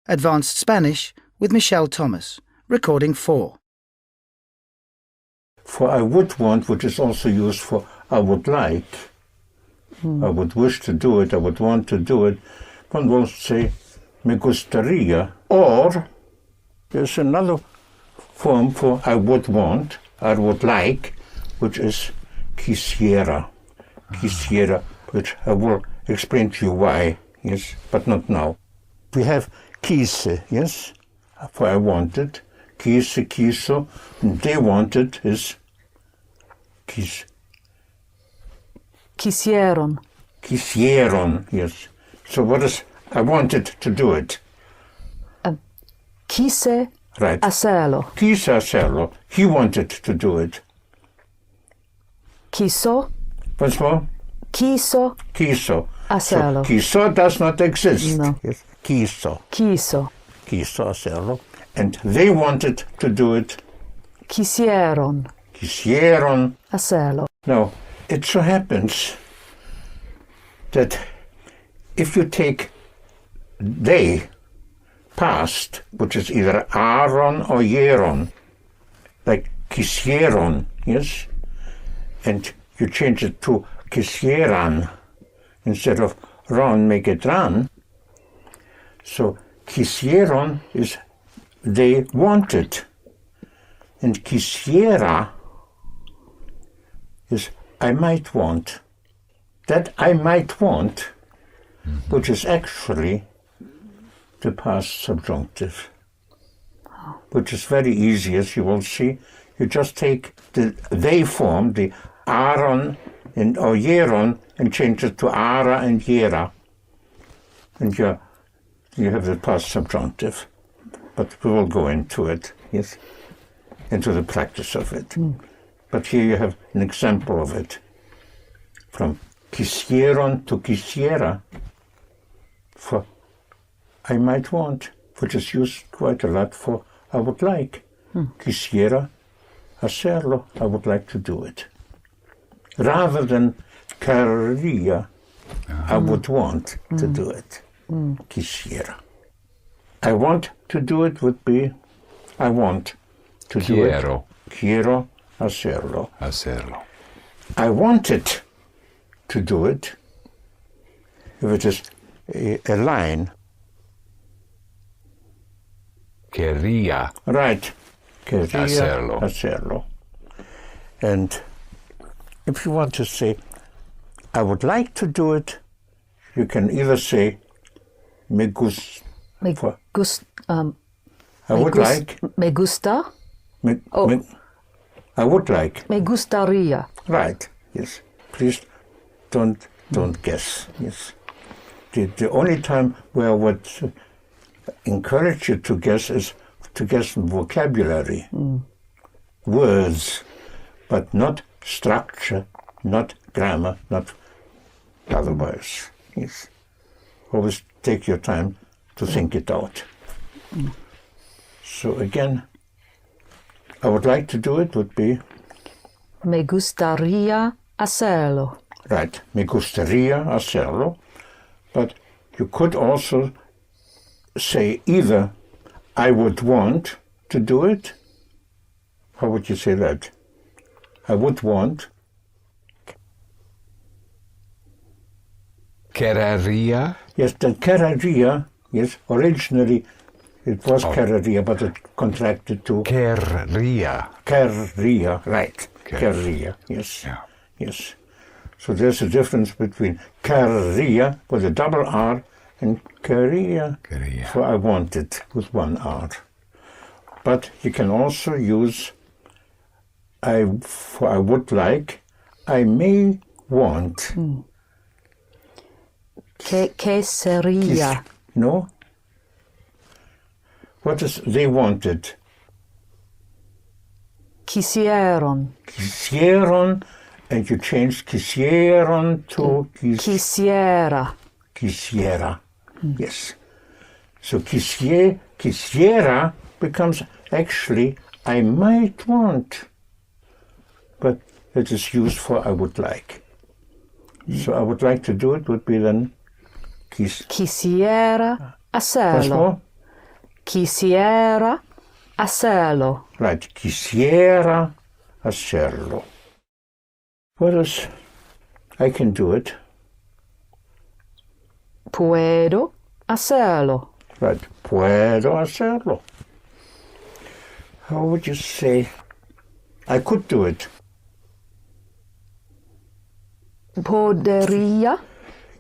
Advanced Spanish with Michel Thomas. Recording 4. For I would want, which is also used for I would like. I would wish to do it, I would want to do it. One will say me gustaría. Or there's another form for I would want, I would like, which is quisiera. Quisiera, which I will explain to you why, yes, but not now. We have quise, yes, for I wanted. Quise, quiso, and they wanted is quis. Quisieron. Quisieron, yes. So what is, I wanted to do it. Quise Right. hacerlo. Quise hacerlo. He wanted to do it. Quiso. Once more. Quiso Quiso. hacerlo. So, quiso does not exist. No. Yes. Quiso. Quiso. Quiso hacerlo. And they wanted to do it. Quisieron Quisieron. hacerlo. Now, it so happens that if you take they, past, which is either Aaron or Yeron, like quisieron, yes, and you change it to quisieran, instead of ron, make it ran. So quisieron is they wanted, and quisiera is I might want. That I might want, which is actually the past subjunctive, which is very easy, as you will see. You just take the they form, the Aaron and or Yeron, and change it to Ara and Yera, and you have the past subjunctive. But we will go into it, yes, into the practice of it. But here you have an example of it, from quisieron to quisiera, for I might want, which is used quite a lot for I would like. Quisiera hacerlo, I would like to do it. Rather than querría, I would want to do it. Quisiera. I want to do it would be I want to do it. Quiero hacerlo. Hacerlo. I wanted to do it. If it is a line. Quería Right. Quería hacerlo. And if you want to say, I would like to do it, you can either say, me gusta. I would like. Me gusta. I would like. Me gustaría. Right. Yes. Please don't guess. Yes. The only time where I would encourage you to guess is to guess vocabulary, words, but not structure, not grammar, not otherwise. Yes. Always take your time to think it out. So again, I would like to do it would be Me gustaría hacerlo. right. Me gustaría hacerlo, but you could also say either I would want to do it. How would you say that? I would want. Querería. Yes, the querría, yes, originally it was querría, but it contracted to Querría. querría, right. Quer- Querría, yes. Yeah. Yes. So there's a difference between querría with a double R and quería. Quería. So I want it with one R. But you can also use I would like, I may want. Que sería. No? What is they wanted? Quisieron. Quisieron, and you changed quisieron to Quisiera. quisiera. Yes. So quisiera becomes actually I might want, but it is used for I would like. So I would like to do it would be then Quisiera Once hacerlo. more. Quisiera hacerlo. Right. Quisiera hacerlo. What else? I can do it. Puedo hacerlo. Right. Puedo hacerlo. How would you say? I could do it. Podría.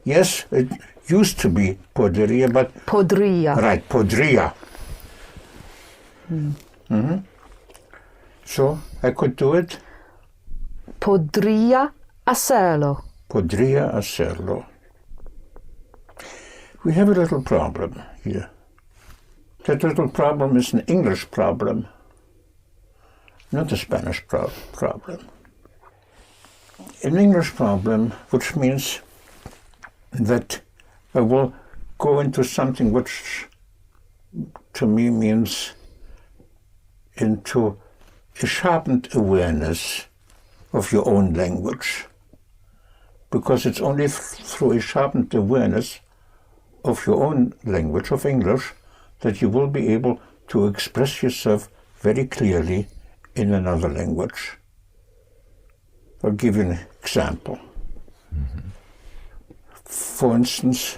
Yes, it used to be podría, but Podría. right, podría. Mm-hmm. So I could do it. Podría hacerlo. Podría hacerlo. We have a little problem here. That little problem is an English problem, not a Spanish problem. An English problem, which means that I will go into something which to me means into a sharpened awareness of your own language, because it's only through a sharpened awareness of your own language, of English, that you will be able to express yourself very clearly in another language. I'll give you an example. Mm-hmm. For instance,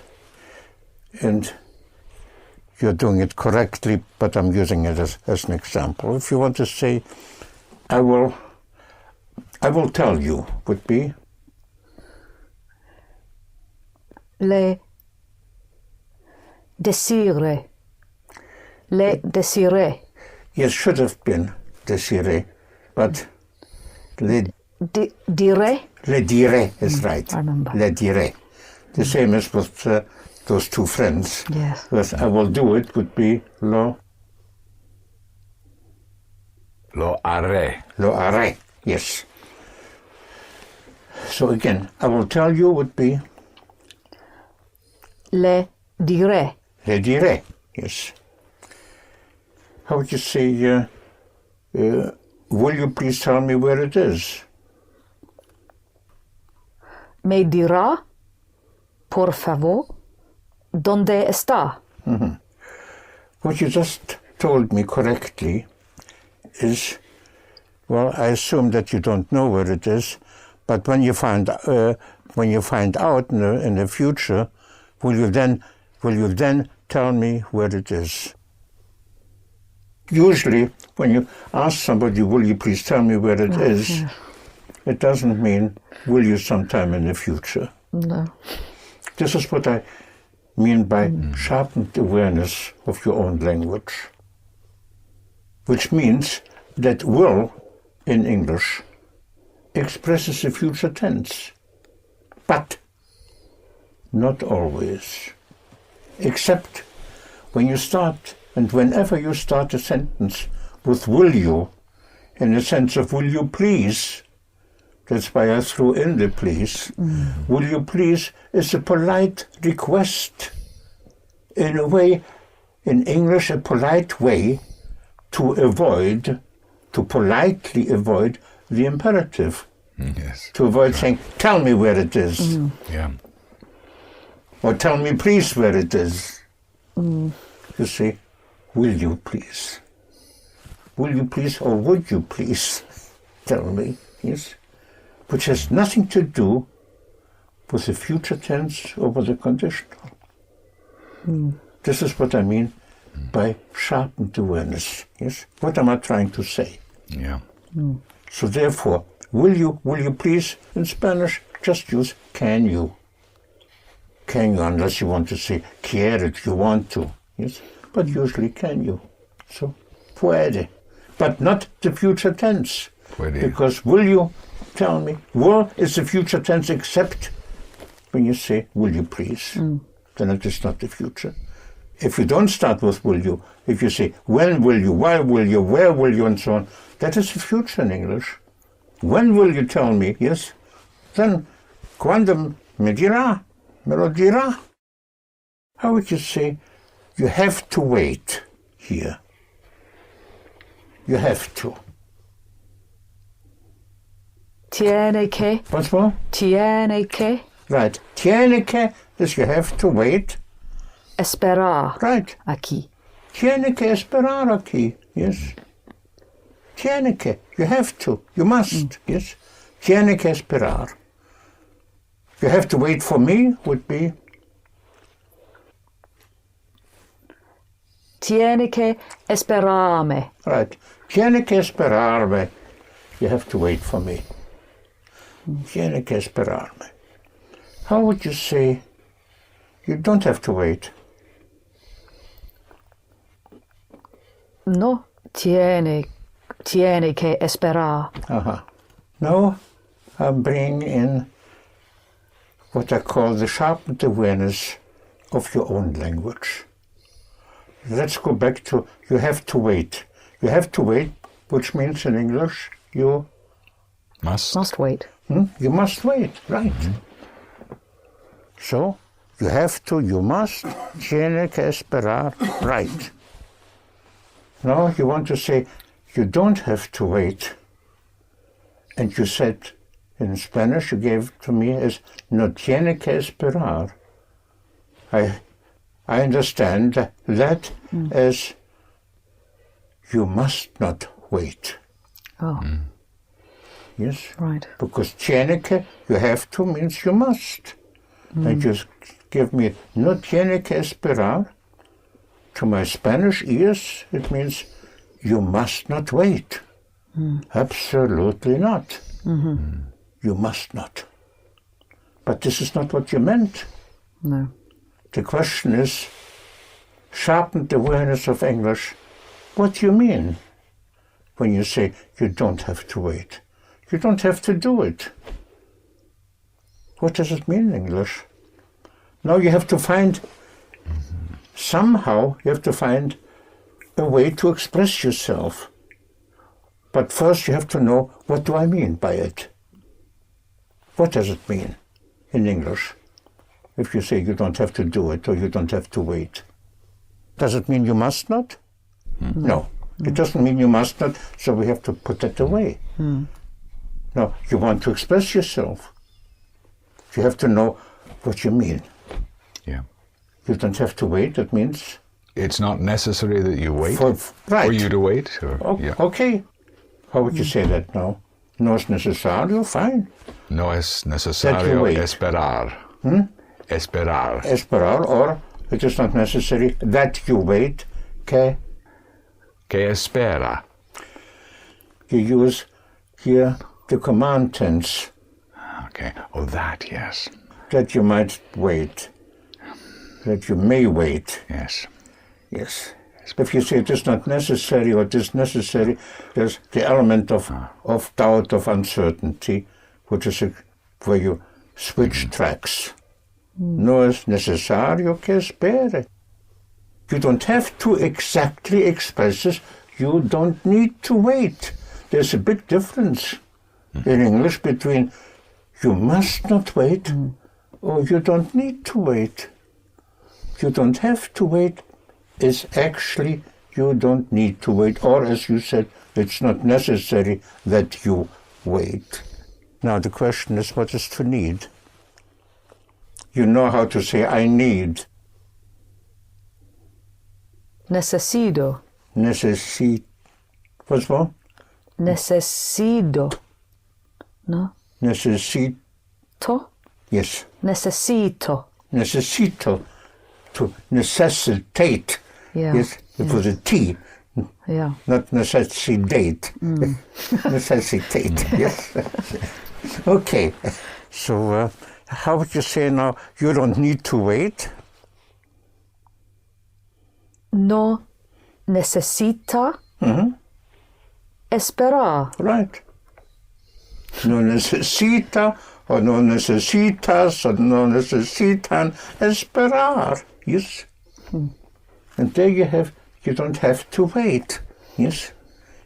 and you're doing it correctly, but I'm using it as an example. If you want to say, I will tell you, would be? Le desire. Le desiré. Yes, should have been desiré, but le Diré. Le dire is right. I remember. Le dire. The same as with those two friends. Yes. Because I will do it would be lo haré. Lo haré. Yes. So again, I will tell you would be Le diré. le dire. Yes. How would you say, will you please tell me where it is? Me dirá, por favor, dónde está. Mm-hmm. What you just told me correctly is, well, I assume that you don't know where it is, but when you find out in the future, will you then tell me where it is? Usually, when you ask somebody, will you please tell me where it is, Yeah. It doesn't mean, will you sometime in the future? No. This is what I mean by sharpened awareness of your own language, which means that will, in English, expresses the future tense, but not always, except when you start, and whenever you start a sentence with will you, in the sense of will you please. That's why I threw in the please. Will you please is a polite request. In a way, in English, a polite way to politely avoid the imperative. Yes. To avoid saying, tell me where it is. Yeah. Or tell me please where it is. You say, will you please? Will you please or would you please tell me? Yes. Which has nothing to do with the future tense or with the conditional. This is what I mean by sharpened awareness. Yes? What am I trying to say? Yeah. So therefore, will you please, in Spanish, just use can you. Can you, unless you want to say quiere if you want to. Yes? But usually can you. So, puede. But not the future tense. Puede. Because will you tell me? Will is the future tense except when you say, will you please? Then it is not the future. If you don't start with will you, if you say, when will you, why will you, where will you, and so on, that is the future in English. When will you tell me? Yes? Then, cuando me dirá, me lo dirá. How would you say, you have to wait here? You have to. Tiene que. Once more? Tiene que. Right. Tiene que is you have to wait. Esperar. Right. Aquí. Tiene que esperar aquí, yes. Tiene que, you have to, you must, yes. Tiene que esperar. You have to wait for me would be Tiene que esperarme. right. Tiene que esperarme. You have to wait for me. Tiene que esperarme. How would you say you don't have to wait? No tiene que esperar. Now I'm bringing in what I call the sharpened awareness of your own language. Let's go back to you have to wait. You have to wait, which means in English you Must wait. you must wait, right? So you have to, you must, tiene que esperar, right? Now you want to say you don't have to wait, and you said in Spanish you gave to me as no tiene que esperar. I understand that as you must not wait. Oh, Yes? right. Because tiene que, you have to, means you must. And you give me no tiene que esperar. To my Spanish ears, it means you must not wait. Absolutely not. You must not. But this is not what you meant. No. The question is, sharpened awareness of English. What do you mean when you say you don't have to wait? You don't have to do it. What does it mean in English? Now you have to find, somehow you have to find a way to express yourself. But first you have to know, what do I mean by it? What does it mean in English? If you say you don't have to do it or you don't have to wait. Does it mean you must not? No. It doesn't mean you must not, so we have to put that away. Now, you want to express yourself. You have to know what you mean. Yeah. You don't have to wait, that means... It's not necessary that you wait right. for you to wait? Or, yeah. Okay. How would you say that now? No es necesario, fine. No es That you necesario wait. esperar. Esperar. Esperar, or it is not necessary that you wait, que Que espera. you use here the command tense, Okay. Oh, that, yes. that you might wait, that you may wait. Yes. Yes. If you say it is not necessary or it is necessary, there's the element of doubt, of uncertainty, which is where you switch tracks. No es necesario que espere. You don't have to exactly express this. You don't need to wait. There's a big difference in English between you must not wait or you don't need to wait. You don't have to wait is actually you don't need to wait, or as you said, it's not necessary that you wait. Now the question is, what is to need? You know how to say I need. Necesito. What's more? Necesito. No? Necesito. Yes. Necesito. Necesito. To necessitate. Yeah. Yes. For the T. Yeah. Not necessitate. Necessitate. Yes. Okay. So how would you say now, you don't need to wait? No necesita esperar. Right. No necesita, or no necesitas, or no necesitan esperar. Yes. And there you don't have to wait. Yes.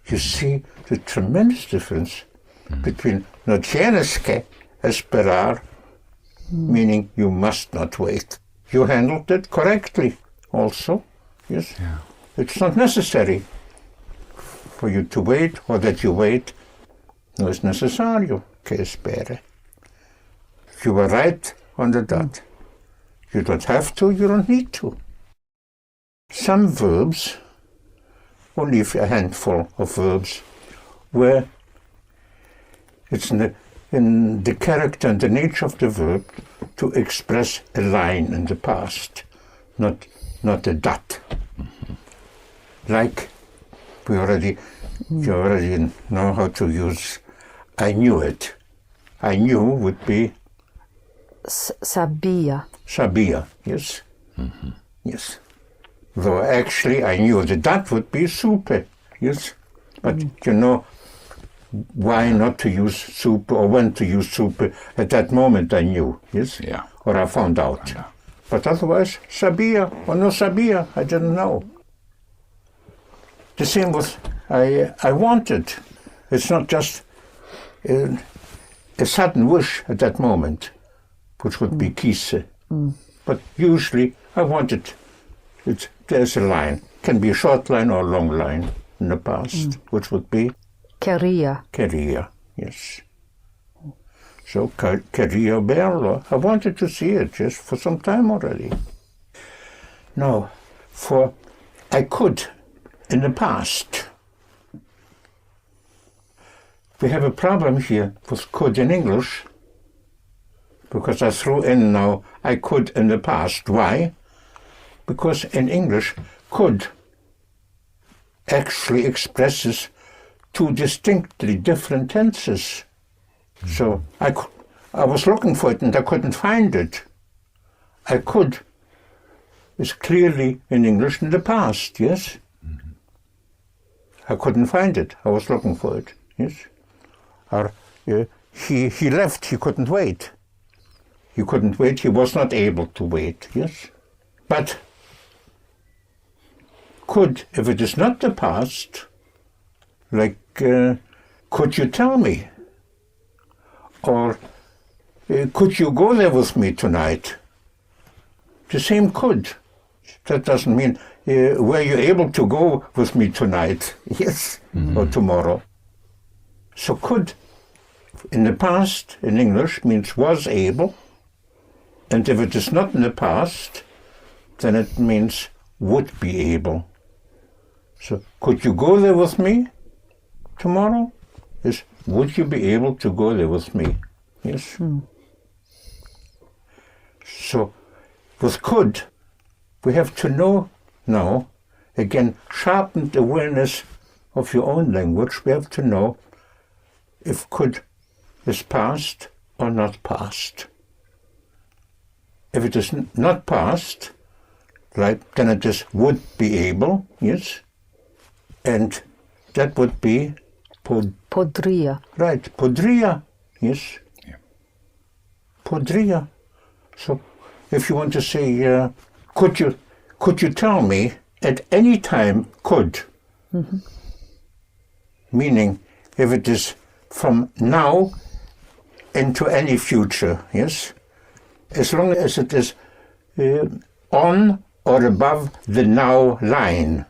You see the tremendous difference between no tienes que esperar, meaning you must not wait. You handled it correctly also. Yes. Yeah. It's not necessary for you to wait or that you wait. No es necesario que espere. You were right on the dot. You don't have to, you don't need to. some verbs, only a handful of verbs, where it's in the character and the nature of the verb to express a line in the past, not a dot. Like you already know how to use I knew it. I knew would be Sabia. sabia, yes? Yes. Though actually I knew the dot would be super, yes? But you know why not to use super or when to use super at that moment I knew, yes? Yeah. Or I found out. But otherwise, sabia or no sabia, I didn't know. The same with I wanted. It's not just a sudden wish at that moment, which would be kise. But usually I wanted. There's a line. Can be a short line or a long line in the past, which would be Queria. queria, yes. So queria verlo. I wanted to see it just for some time already. Now, for I could in the past. We have a problem here with could in English, because I threw in now I could in the past. Why? Because in English, could actually expresses two distinctly different tenses. So I was looking for it and I couldn't find it. I could is clearly in English in the past, yes? I couldn't find it. I was looking for it, yes? Or he left, he couldn't wait. He couldn't wait, he was not able to wait, yes? But could, if it is not the past, like, could you tell me? Or could you go there with me tonight? The same could. That doesn't mean, were you able to go with me tonight? Yes, or tomorrow. So could, in the past, in English, means was able. And if it is not in the past, then it means would be able. So, could you go there with me tomorrow? Is would you be able to go there with me? Yes. So, with could, we have to know now, again, sharpened awareness of your own language, we have to know if could is past or not past. If it is not past, right, then it is would be able, yes? And that would be Podria. right, podria, yes? Yeah. Podria. So if you want to say, could you tell me at any time could, meaning if it is from now into any future, yes? As long as it is on or above the now line.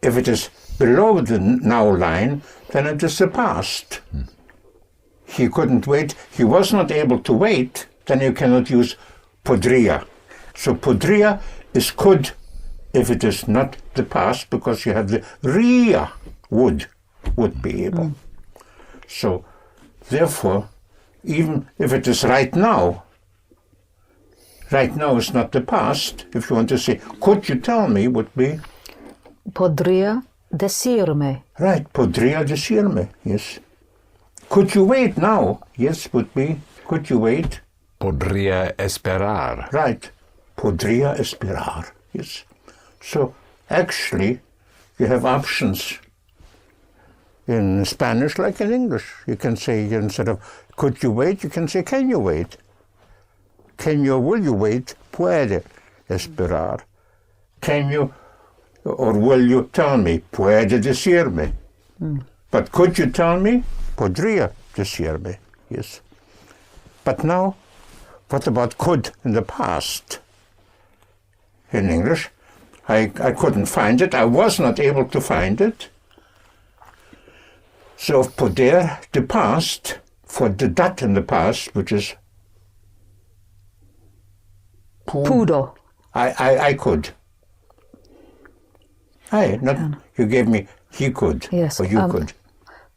If it is below the now line, then it is the past. He couldn't wait. He was not able to wait. Then you cannot use podria. So podria is could if it is not the past, because you have the ria, would be able. So therefore, even if it is right now is not the past. If you want to say, could you tell me, would be Podria decirme. right, podría decirme, yes. Could you wait now? Yes, would be, could you wait? Podría esperar. Right, podría esperar, yes. So, actually, you have options in Spanish like in English. You can say, instead of, could you wait, you can say, can you wait? Can you, will you wait? Puede esperar. Can you, or will you tell me? Puede decirme. But could you tell me? Podría decirme, yes. But now, what about could in the past? In English, I couldn't find it. I was not able to find it. So poder, the past, for the dat in the past, which is Pudo. I could. Aye, not you gave me he could, Yes, or you could.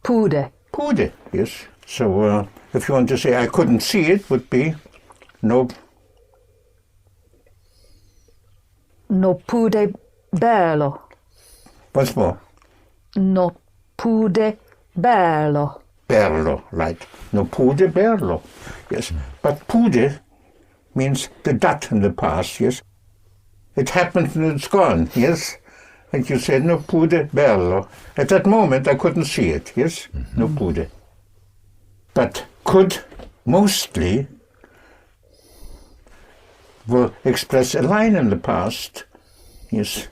Pude. Pude, yes. So if you want to say I couldn't see it, would be no. No pude bello. Once more. No pude bello. Berlo, right. No pude berlo. Yes. But pude means the dat in the past, yes. It happened and it's gone, yes. And you said no pude berlo. At that moment I couldn't see it, yes. No pude. But could mostly will express a line in the past, yes.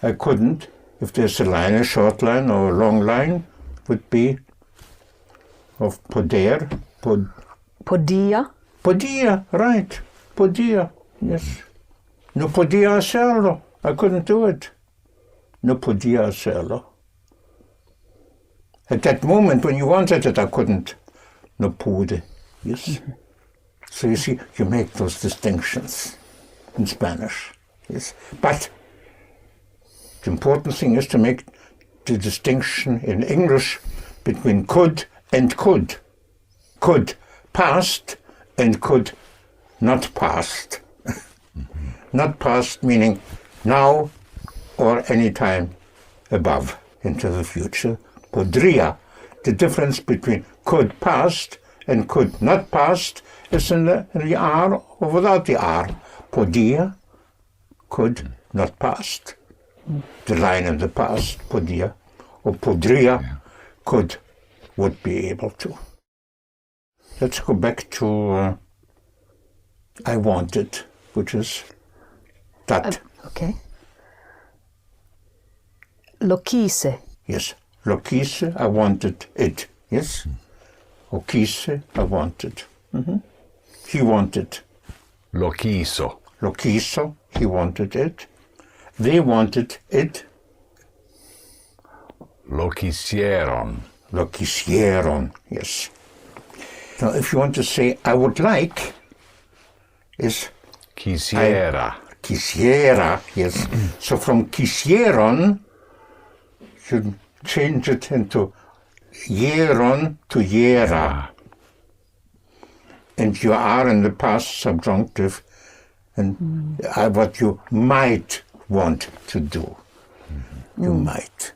I couldn't, if there's a line, a short line or a long line, would be of poder, Podia. podia, right, podia, yes. No podia hacerlo, I couldn't do it. No podia hacerlo. At that moment when you wanted it, I couldn't. No pude, yes. So you see, you make those distinctions in Spanish, yes. But the important thing is to make the distinction in English between could and could. Could past and could not past. Not past meaning now or any time above into the future. Podría. The difference between could past and could not past is in the R or without the R. Podía, could not past. The line in the past, podía, or podría, could, would be able to. Let's go back to I wanted, which is that. Okay. Lo quise. Yes. Lo quise, I wanted it. Yes. O quise, I wanted. He wanted. Lo quiso. Lo quiso, he wanted it. They wanted it. Lo quisieron. Lo quisieron, yes. Now, if you want to say I would like, is Quisiera. quisiera, yes. So from quisieron, you change it into hieron to hiera. And you are in the past subjunctive, and what you might want to do. You might.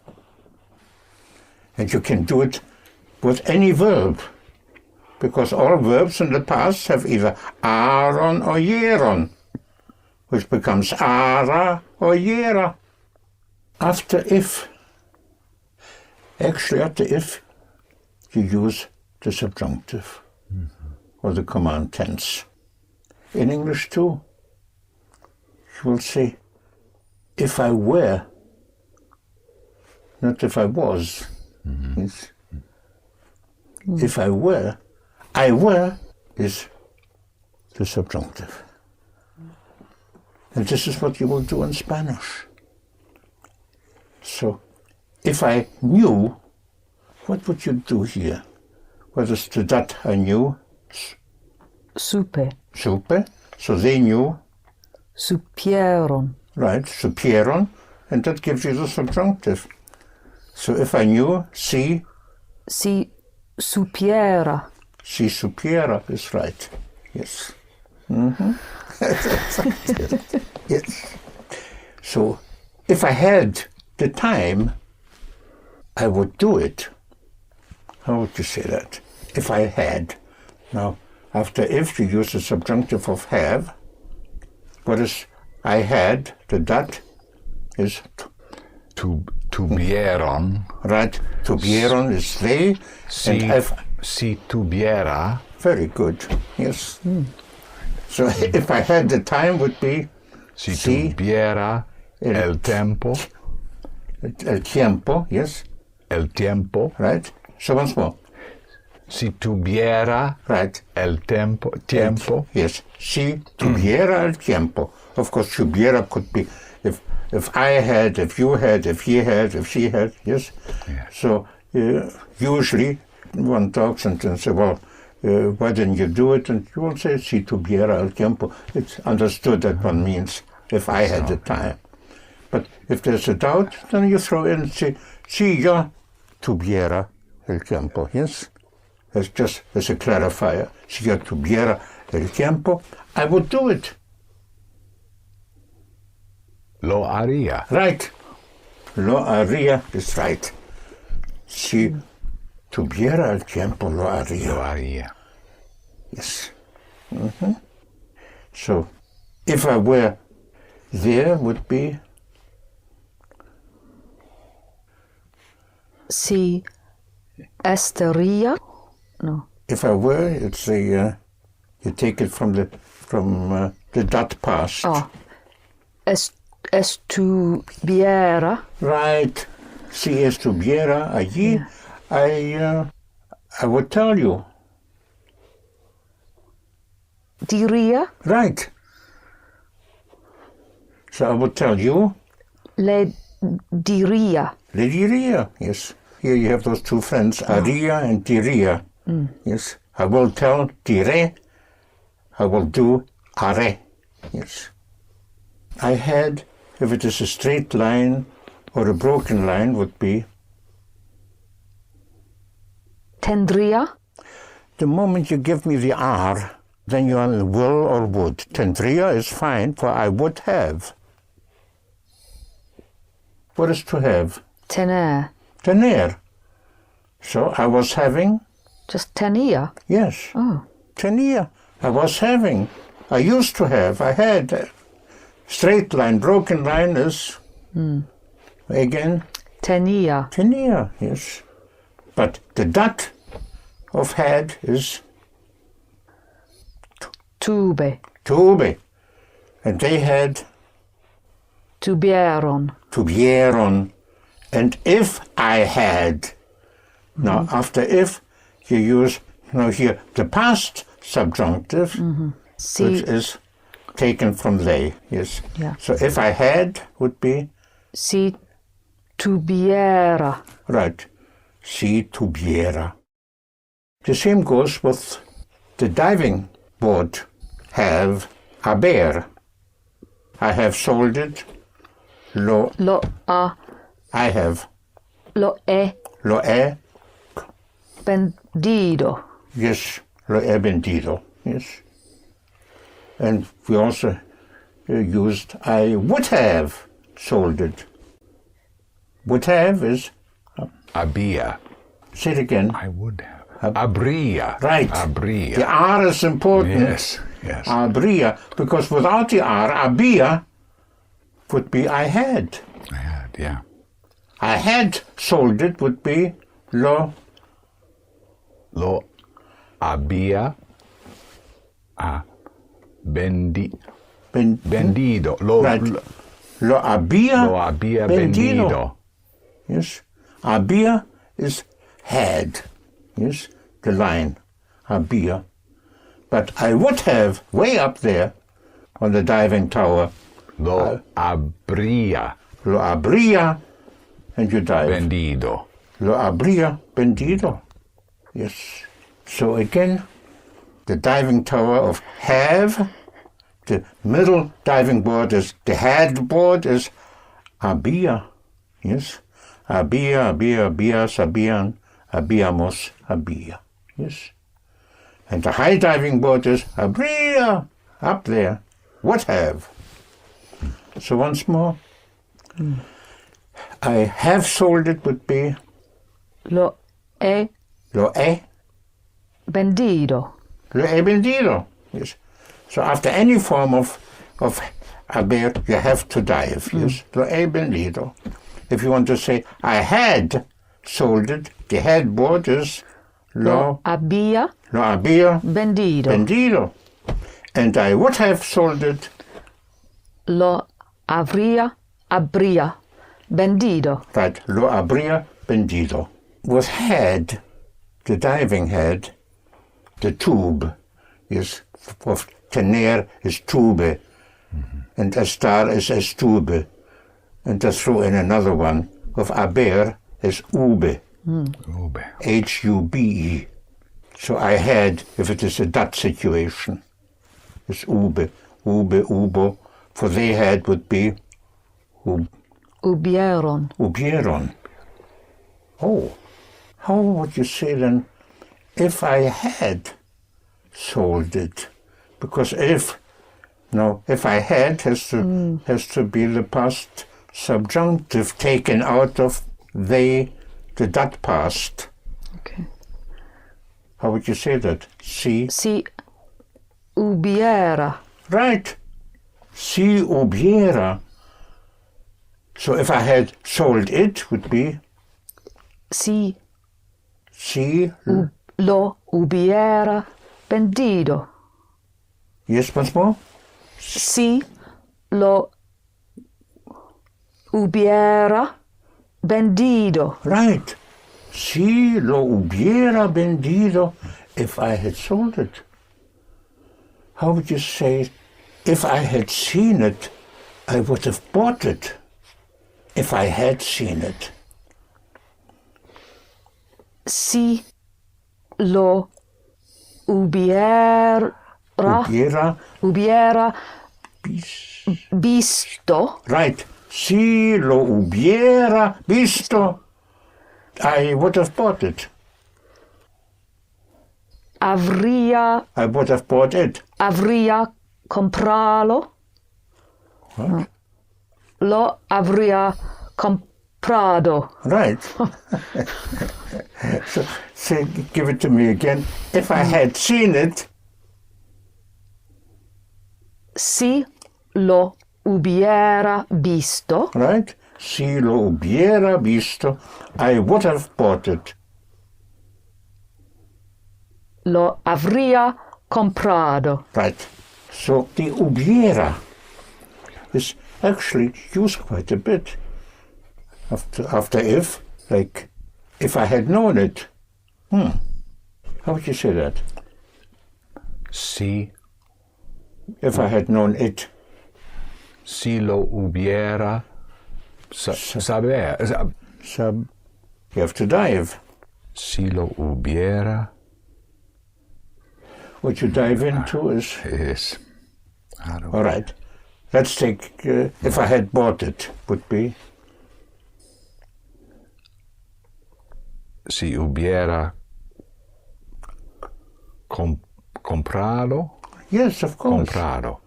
And you can do it with any verb, because all verbs in the past have either aron or hieron, which becomes ara or hiera. After if, actually after if, you use the subjunctive or the command tense. In English too, you will say, if I were, not if I was. Yes. If I were is the subjunctive. And this is what you will do in Spanish. So, if I knew, what would you do here? What is the that I knew? Supe. Supe. So they knew. Supieron. Right, supieron. And that gives you the subjunctive. So if I knew, si Supiera. Si supiera is right. Yes. Yes. So if I had the time, I would do it. How would you say that? If I had. Now, after if, you use the subjunctive of have. What is I had? The that is Tuvieron. right. Tuvieron is they. Si tuviera. Very good. Yes. So if I had the time, would be Si tuviera el tiempo. el tiempo. Yes. El tiempo. Right. So once more. Si tuviera Right. el tiempo. Yes. Si tuviera el tiempo. Of course, tuviera could be if I had, if you had, if he had, if she had. Yes. So usually one talks and says, well, why didn't you do it? And you won't say si tuviera el tiempo. It's understood that one means if I had the time. But if there's a doubt, then you throw in, si yo tuviera el tiempo, yes? As just as a clarifier. Si yo tuviera el tiempo, I would do it. Lo haría. Right. Lo haría is right. Si tuviera el tiempo, lo haría. Lo haría. Yes. So, if I were there, would be Si estaría. No. if I were. It's a you take it from the dot past. Ah. Estuviera. Right. Si estuviera allí, I would tell you. Diría. Right. So I would tell you. Le diría. Le diría, yes. Here you have those two friends, haría and diría. Yes. I will tell, diré. I will do, haré. Yes. I had, if it is a straight line or a broken line, would be Tendría. the moment you give me the R, then you are in will or would. Tendría is fine, for I would have. What is to have? Tener. Tener. So I was having, Just tenía. yes. Oh. Tenía. I was having. I used to have. I had. Straight line, broken line is, again, Tenía. tenía, yes. But the dot of had is Tuve. tuve. And they had Tuvieron. tuvieron. And if I had. Now, after if, you use, now here, the past subjunctive, Si. which is taken from they, yes. Yeah. So if I had would be, Si tuviera. right, si tuviera. The same goes with the diving board, have, haber. I have sold it, lo, Lo ha. I have, Lo he lo he, vendido. yes, lo he vendido, yes. And we also used, I would have sold it. Would have is, Había. say it again. I would have. Habría. Right. Habría. The R is important. Yes, yes. Habría, because without the R, había would be I had. I had, yeah. I had sold it would be lo, Lo había vendido. right. Lo había, Lo había vendido. vendido. Yes. Había is had. Yes. The line. Había. But I would have, way up there, on the diving tower, Lo habría lo habría, and you dive. vendido. Lo habría vendido. Yes. So again, the diving tower of have, the middle diving board is, the head board is había. Yes. Había, sabían, habíamos, había. Yes. And the high diving board is habría, up there, would have. So once more, I have sold it would be Lo he lo he vendido. vendido. Yes. So after any form of haber, you have to dive. Yes. Lo he vendido. If you want to say I had sold it, the head board is lo Había había vendido. vendido. And I would have sold it, Lo habría vendido. right, lo habría vendido. With had, the diving head, the tube is, of tener is tube, and estar is estube. And to throw in another one, of haber is ube, Ube. H-U-B-E. So I had, if it is a dat situation, is ube, ubo. For they had would be Hubieron. Hubieron. Oh, how would you say then, if I had sold it? Because if I had has to be the past subjunctive taken out of the that past. Okay. How would you say that? Si. Si hubiera. Right. Si hubiera. So if I had sold it, would be Si si. lo hubiera vendido. Yes, once more. Si lo hubiera vendido. Right. Si lo hubiera vendido if I had sold it. How would you say, if I had seen it, I would have bought it. If I had seen it. Si lo hubiera Hubiera. visto. Right. Si lo hubiera visto, I would have bought it. Habría Bought it. comprado. What? Lo habría comprado. Right. so give it to me again. If I had seen it, Si lo hubiera visto. right? Si lo hubiera visto, I would have bought it. Lo habría comprado. Right. So the hubiera is actually used quite a bit after if, like if I had known it. How would you say that? Si If I had known it. lo hubiera saber. Sub. You have to dive. Si lo hubiera What you dive into is. is. All right. Let's take, if I had bought it, would be. Si hubiera comprado. Yes, of course. Comprado.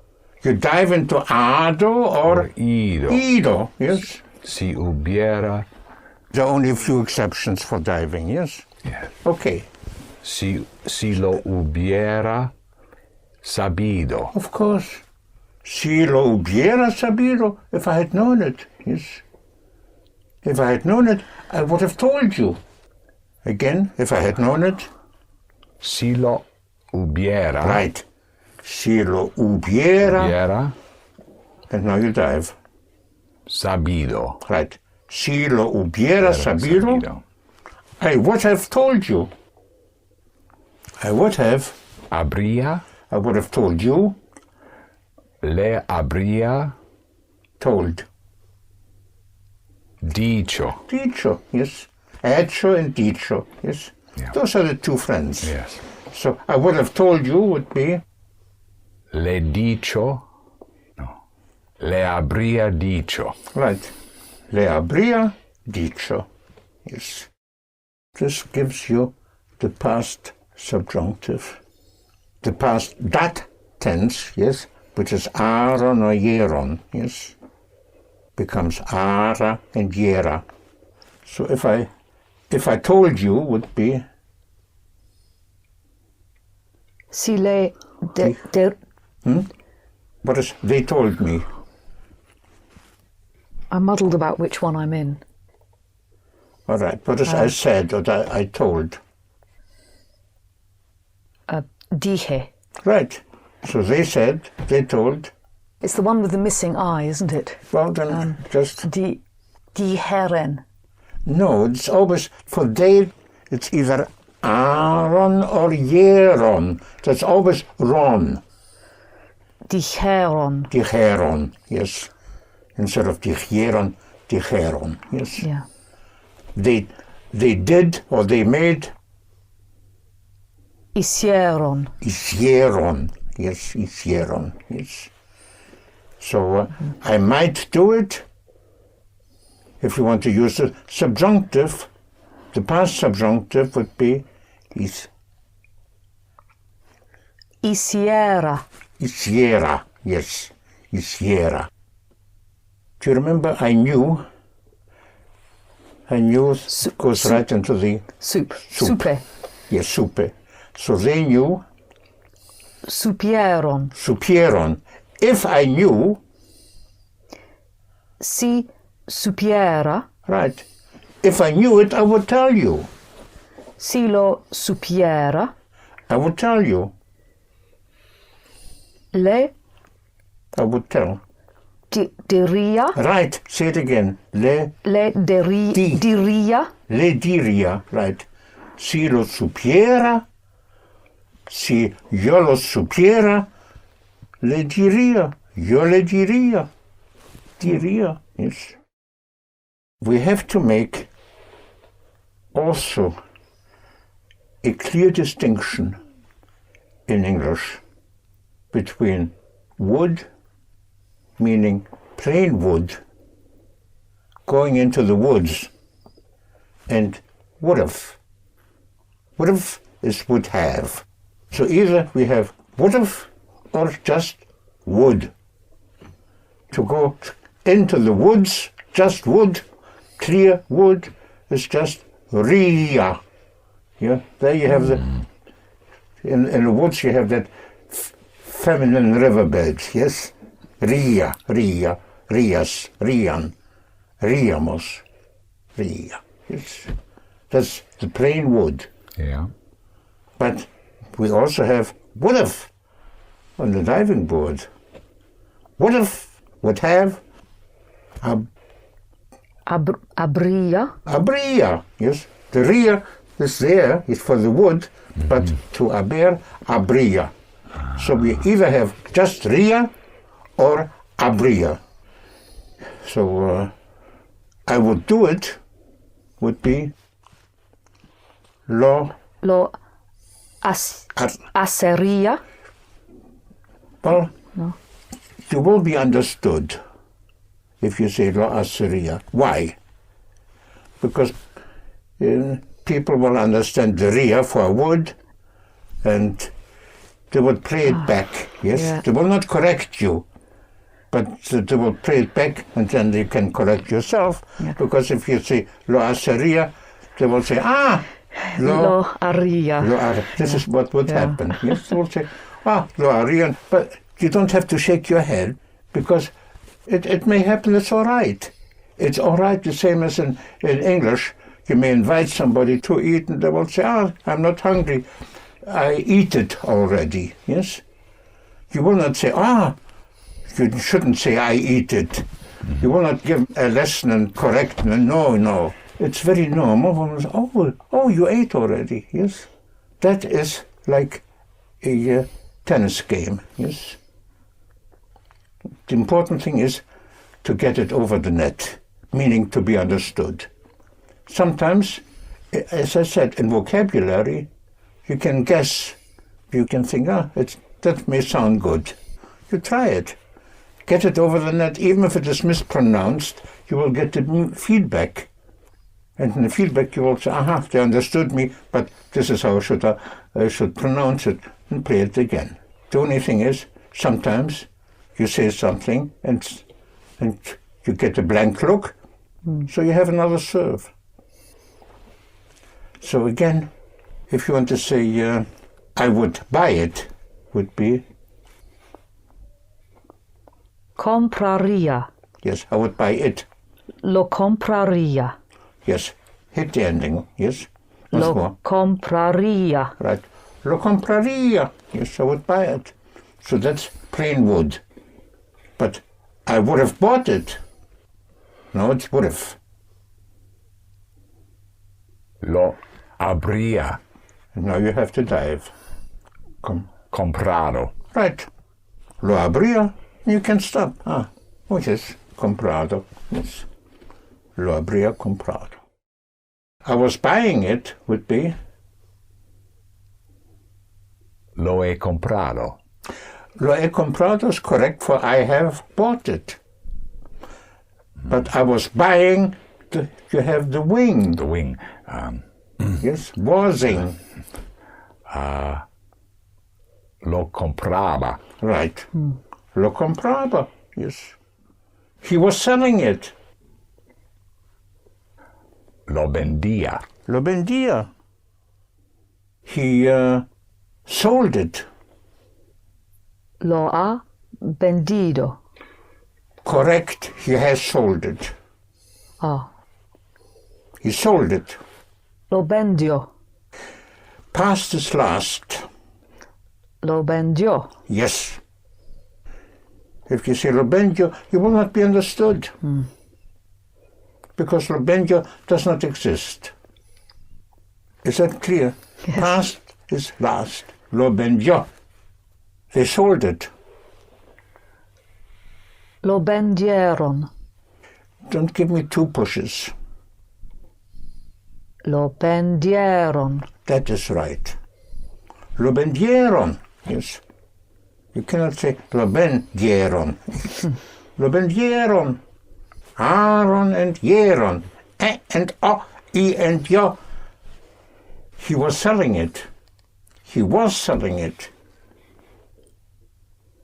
You dive into ado or Ido. ido, yes. Si hubiera. There are only a few exceptions for diving, yes? Yes. Okay. Si lo hubiera sabido. Of course. Si lo hubiera sabido, if I had known it, yes. If I had known it, I would have told you. Again, if I had known it. Si lo hubiera. Right. Si lo hubiera. Hubiera And now you dive. sabido. Right. Si lo hubiera sabido, I would have told you. I would have told you. Le habría Told. dicho. Dicho, yes. Hecho and dicho, yes. Yeah. Those are the two friends. Yes. So I would have told you would be. Le dicho. No. Le habría dicho. Right. Le habría dicho. Yes. This gives you the past subjunctive. The past that tense, yes, which is aron or yeron, yes, becomes ara and yera. So if I told you would be. Si le What is they told me? I'm muddled about which one I'm in. All right. What is I said or I told? Dije. Right. So they said, they told. It's the one with the missing I, isn't it? Well, then just. Dijeren. No, it's always, for they, it's either Aaron or Jeron. That's always Ron. Dijeron. Dijeron, yes. Instead of dijeron, dijeron, yes. Yeah. They did or they made. Hicieron. Hicieron, yes, hicieron, yes. So I might do it. If you want to use the subjunctive, the past subjunctive would be Hiciera. hiciera. Yes, hiciera. Do you remember I knew? I knew goes right into the Soup. Soup. Supe. yes, supe. So they knew, Supieron. supieron. If I knew, Si supiera. right, if I knew it, I would tell you. Si lo supiera. I would tell you. Le I would tell. diria. Right, say it again. Le Di. diria. Le diría, right. Si lo supiera, si yo lo supiera, le diría. Yo le diría. Diría, yes. We have to make also a clear distinction in English between would, meaning plain wood, going into the woods, and would have. Would have is would have. So either we have would have or just would. To go into the woods, just wood, clear wood, is just ria. Yeah, there you have the, in the woods you have that feminine riverbed, yes? Ria, ria, rias, rian, riamos, ria. Yes. That's the plain wood. Yeah. But we also have would have on the diving board. Would have, would have, Abria. abria, yes. The ria is there, is for the wood, but to aber, abria. So we either have just ria or abria. So I would do it would be lo, Lo ar, aceria. well, No. you will be understood if you say lo aceria. Why? Because people will understand the ria for wood, and they would play it back, yes? Yeah. They will not correct you, but they will play it back, and then you can correct yourself, Yeah. because if you say lo aceria, they will say, Lo aria. this is what would Yeah. happen. Yes, they will say, lo aria, but you don't have to shake your head, because it may happen, it's all right. It's all right, the same as in English. You may invite somebody to eat, and they will say, I'm not hungry. I eat it already, yes? You will not say, you shouldn't say, I eat it. You will not give a lesson and correct me. No. It's very normal. One will say, oh, you ate already, yes? That is like a tennis game, yes? The important thing is to get it over the net, meaning to be understood. Sometimes, as I said, in vocabulary, you can guess, you can think, that may sound good. You try it. Get it over the net, even if it is mispronounced, you will get the feedback. And in the feedback you will say, they understood me, but this is how I should pronounce it, and play it again. The only thing is, sometimes you say something and you get a blank look, so you have another serve. So again, if you want to say, I would buy it, would be, Compraria. yes, I would buy it. Lo compraria. Yes, hit the ending, yes. Once Lo more. compraria. Right. Lo compraria. Yes, I would buy it. So that's plain wood. But I would have bought it. No, it's would have. Lo habría And now you have to dive. comprado. Right. Lo habría. You can stop. Yes, comprado. Yes. Lo habría comprado. I was buying it would be Lo he comprado. lo he comprado is correct for I have bought it. But I was buying you have the wing. The wing. Yes, wasing. Lo comprava. Right. Lo compraba. Yes. He was selling it. Lo vendia. Lo vendía. He sold it. Lo ha vendido. Correct. He has sold it. Ah. He sold it. Lo vendió. Past is last. Lo vendió. Yes. If you say lo vendió, you will not be understood. Because lo vendió does not exist. Is that clear? Yes. Past is last. Lo vendió. They sold it. Lo vendieron. Don't give me two pushes. Lo vendieron. That is right. Lo vendieron. Yes. You cannot say lo vendieron. Lo vendieron. Aaron and Yeron. E and O, E and Yo. He was selling it. He was selling it.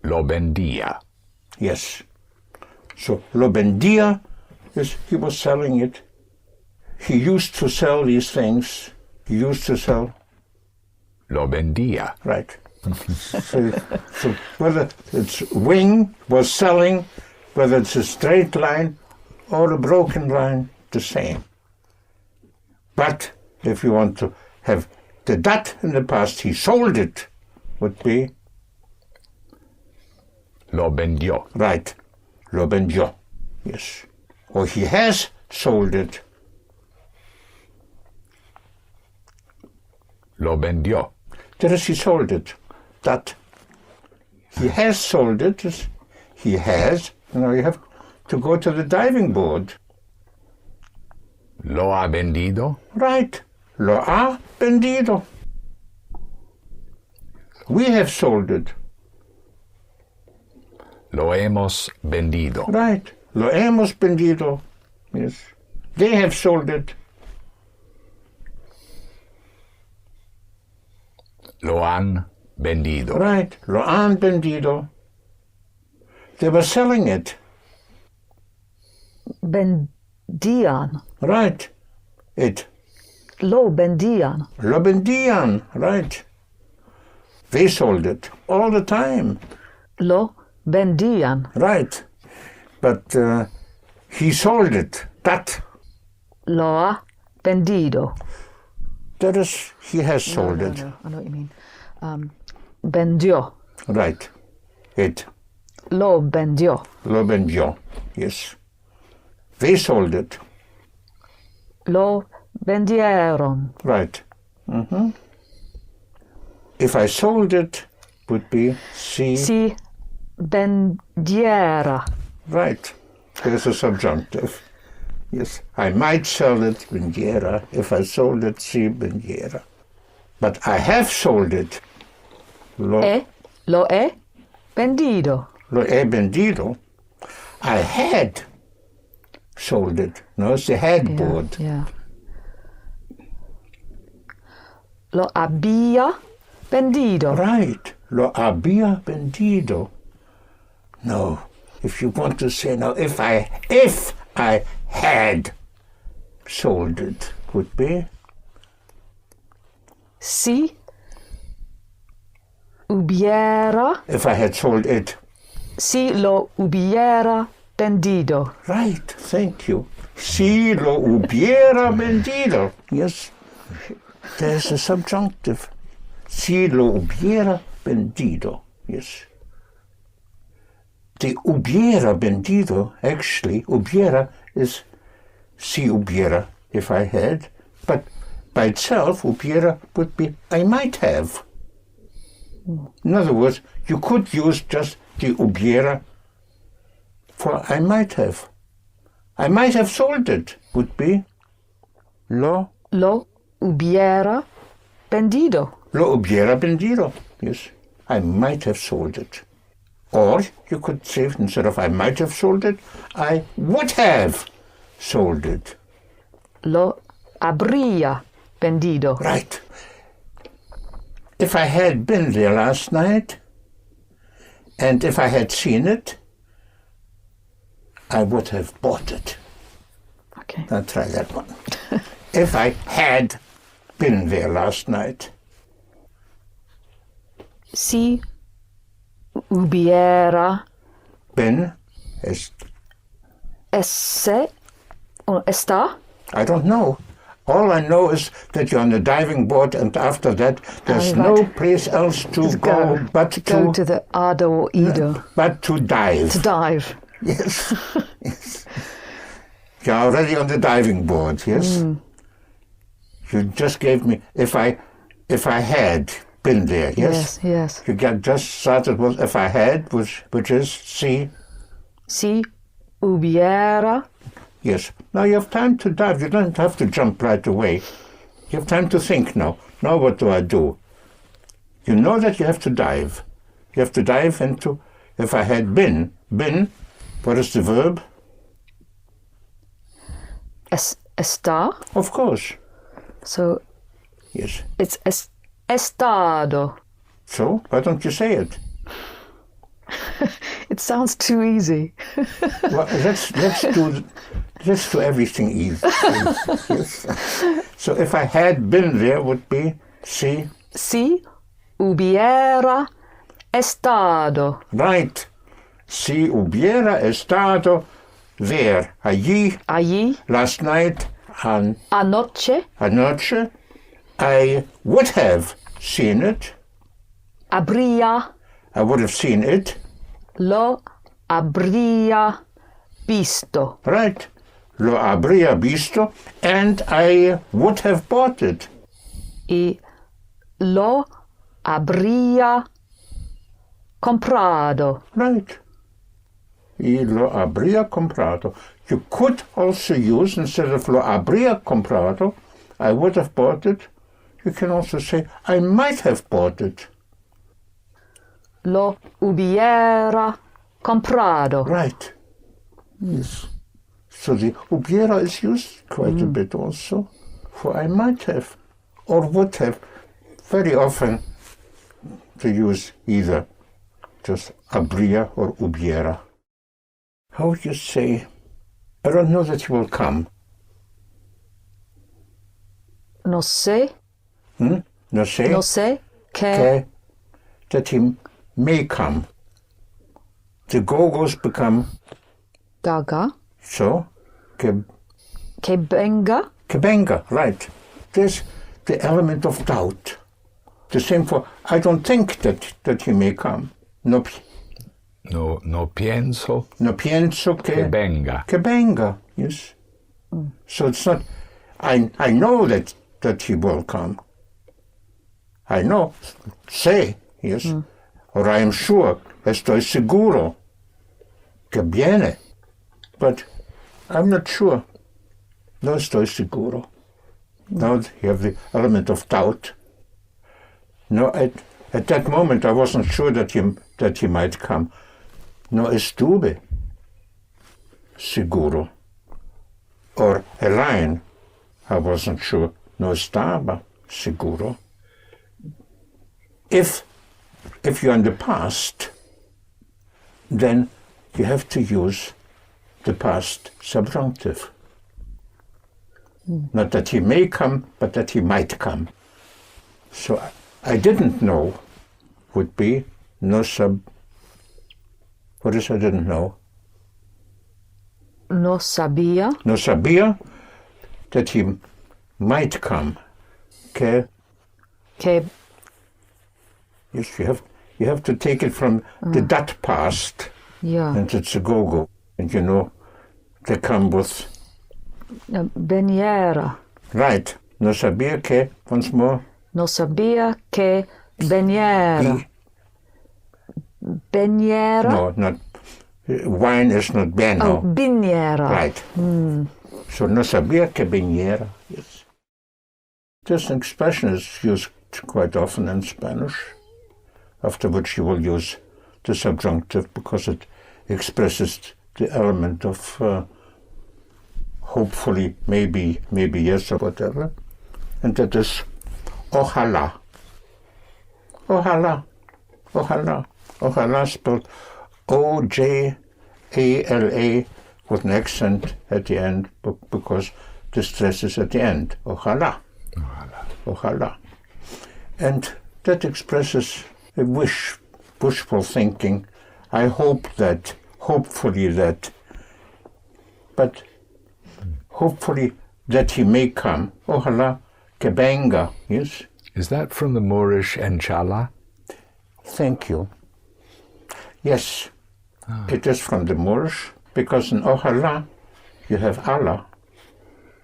Lo vendia. Yes. So lo vendía is he was selling it. He used to sell these things. He used to sell. Lo vendia. Right. so whether it's wing was selling, whether it's a straight line or a broken line, the same. But if you want to have the that in the past, he sold it, would be Lo vendió. right. Lo vendió. Yes. Or he has sold it. Lo vendió. There is he sold it. That. He has sold it. He has. Now you have to go to the diving board. Lo ha vendido. Right. Lo ha vendido. We have sold it. Lo hemos vendido. Right. Lo hemos vendido. Yes. They have sold it. Lo han vendido. Right. Lo han vendido. They were selling it. Vendían. Right. It. Lo vendían. Lo vendían. Right. They sold it all the time. Lo vendían. Right. But he sold it. That. Lo ha vendido. That is, he has sold it. No, I know what you mean. Vendió. Right. It. Lo vendió. Lo vendió. Yes. They sold it. Lo vendieron. Right. Mm-hmm. If I sold it, would be si. Si vendiera. Right. There's a subjunctive. Yes. I might sell it, vendiera. If I sold it, si vendiera. But I have sold it. Lo Lo he vendido. he vendido. I had sold it. No, it's the headboard. Yeah. Lo había vendido. Right. Lo había vendido. No. If you want to say now, if I had sold it, would be Si hubiera. if I had sold it. Si lo hubiera vendido. Right. Thank you. Si lo hubiera vendido. Yes. There's a subjunctive. Si lo hubiera vendido. Yes. The hubiera vendido, actually, hubiera is si hubiera, if I had, but by itself, hubiera would be I might have. In other words, you could use just the hubiera for I might have. I might have sold it, would be lo Hubiera vendido. hubiera vendido. Yes, I might have sold it. Or you could say, instead of I might have sold it, I would have sold it. lo habría vendido. Right. If I had been there last night, and if I had seen it, I would have bought it. Okay. Now try that one. If I had been there last night. Si hubiera Been is, esse or está I don't know. All I know is that you're on the diving board, and after that, there's Oh, no right. place else to Just go but go to the Ado or Ido but to dive. to dive. Yes. Yes. You're already on the diving board, yes? You just gave me, if I had been there, yes? Yes. You just started with if I had, which is si. Si hubiera Yes. Now you have time to dive. You don't have to jump right away. You have time to think now. Now what do I do? You know that you have to dive. You have to dive into, if I had been, what is the verb? está. Of course. So Yes. it's estado. So, why don't you say it? It sounds too easy. Well, let's do everything easy. Yes. So if I had been there would be si. Si hubiera estado. Right. Si hubiera estado there, Allí last night, anoche anoche, I would have seen it. habría I would have seen it. lo habría visto. Right. Lo habría visto, and I would have bought it. Y lo habría comprado. Right. Y lo habría comprado. You could also use, instead of lo habría comprado, I would have bought it, you can also say, I might have bought it. Lo hubiera comprado. Right. Yes. So the hubiera is used quite a bit also, for I might have, or would have. Very often to use either just habría or hubiera. How would you say, I don't know that he will come. No sé, No sé, no sé que, that he may come. The go-go's become daga, so, que venga, venga, right. There's the element of doubt. The same for, I don't think that he may come. No pienso pienso que venga. Que venga, yes. So it's not, I know that he will come. I know, sé, yes. Or I am sure, estoy seguro que viene. But I'm not sure. No estoy seguro. Now you have the element of doubt. No, at that moment I wasn't sure that he might come. No estuve seguro. Or a line, I wasn't sure. No estaba seguro. If you're in the past, then you have to use the past subjunctive. Not that he may come, but that he might come. So I didn't know would be no sub. What is I didn't know? no sabía, No sabía that he might come. Que, que yes, you have to take it from the that past, yeah, and it's a go-go. And you know, they come with, veniera. right, no sabía que, once more, No sabía que veniera. Veniera. no, not, wine is not Oh, beno. viniera. Right. So no sabía que viniera. Yes. This expression is used quite often in Spanish, after which you will use the subjunctive because it expresses the element of hopefully, maybe yes or whatever. And that is ojalá. Ojalá. Ojalá. Ojalá spelled O-J-A-L-A with an accent at the end because the stress is at the end. Ojalá. Ojalá. Ojalá. And that expresses a wish, wishful thinking. I hope that, hopefully that, but hopefully that he may come. Ojalá que venga, yes? Is that from the Moorish inshallah? Thank you. Yes, it is from the Moorish, because in ojalá you have Allah.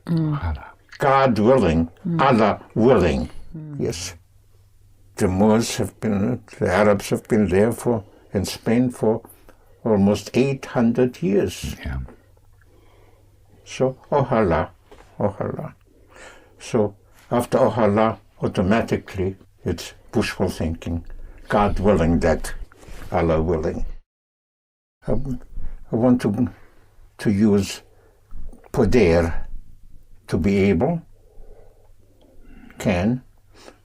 Ojalá. God willing, Allah willing. Yes. The Moors have been, the Arabs have been there in Spain for almost 800 years. Yeah. So, ojalá, ojalá. So, after ojalá, automatically, it's wishful thinking. God willing that, Allah willing. I want to use poder, to be able, can.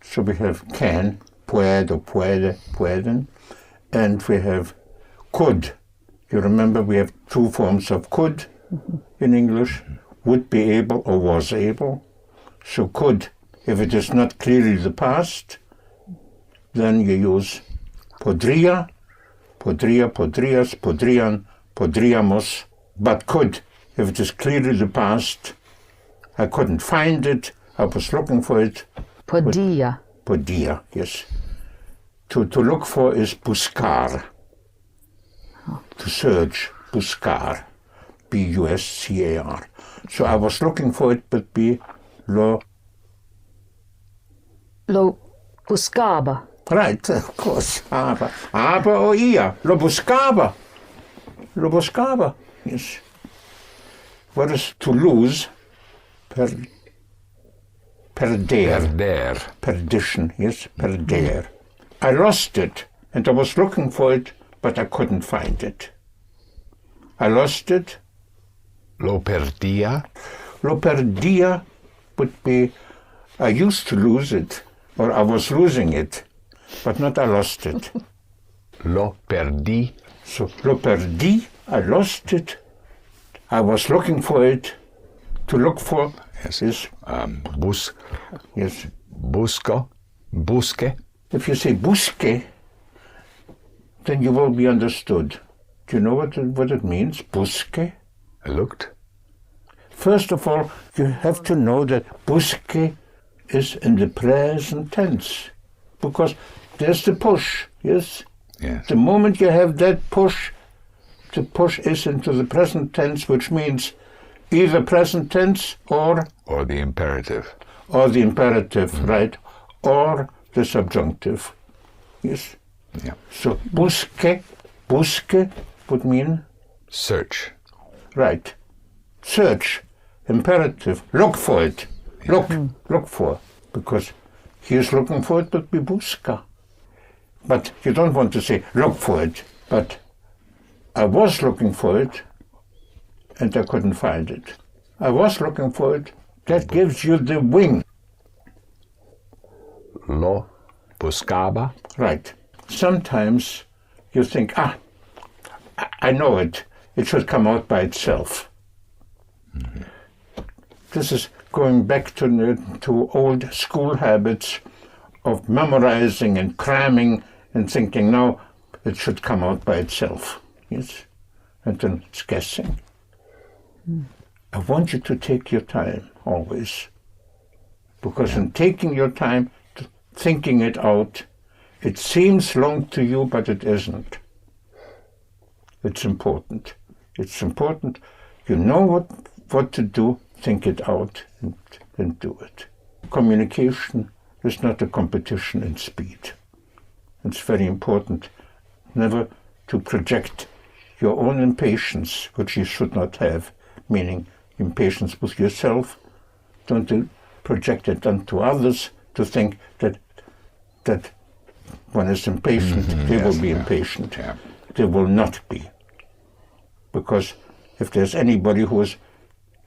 So we have can, puedo, puede, pueden, and we have could. You remember we have two forms of could in English, would be able or was able. So could, if it is not clearly the past, then you use podría, podría, podrías, podrían, podríamos, but could, if it is clearly the past, I couldn't find it, I was looking for it. Podía. Podía, yes. To look for is buscar. To search, buscar. B-U-S-C-A-R. So I was looking for it, but lo buscaba. Right, of course. Aber oía. Lo buscaba. Lo buscaba, yes. What is to lose? Perder. Perder. Perdition, yes, perder. I lost it, and I was looking for it, but I couldn't find it. I lost it. Lo perdía. Lo perdía would be, I used to lose it, or I was losing it, but not I lost it. Lo perdí. So, lo perdí, I lost it. I was looking for it. To look for Yes. is, Yes. yes. Busco. Busque. If you say busque, then you will be understood. Do you know what it means, busque? I looked. First of all, you have to know that busque is in the present tense, because there's the push, yes? Yes. The moment you have that push, the push is into the present tense, which means either present tense or the imperative. the imperative, right? Or the subjunctive. Yes? Yeah. So busque would mean, Search. right, search, imperative, look for it. Look for, because he is looking for it, but we busca. But you don't want to say, look for it, but I was looking for it, and I couldn't find it. I was looking for it. That gives you the wing. Lo buscaba. Right. Sometimes you think, I know it. It should come out by itself. Mm-hmm. This is going back to old school habits of memorizing and cramming and thinking, no, it should come out by itself. Yes? And then it's guessing. I want you to take your time, always. Because in taking your time, thinking it out, it seems long to you, but it isn't. It's important. It's important. You know what to do, think it out, and do it. Communication is not a competition in speed. It's very important never to project your own impatience, which you should not have, meaning impatience with yourself. Don't project it onto others to think that one is impatient, they will be impatient. Yeah. They will not be. Because if there's anybody who is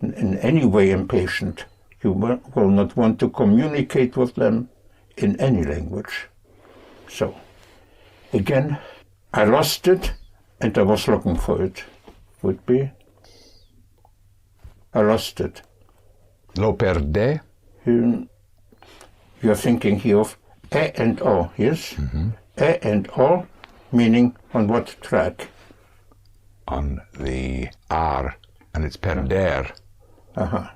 in any way impatient. You will not want to communicate with them in any language. So, again, I lost it and I was looking for it. Would be, I lost it. Lo perdé. You're thinking here of E and O, yes? Mm-hmm. E and O, meaning on what track? On the R, and it's perder. Uh-huh.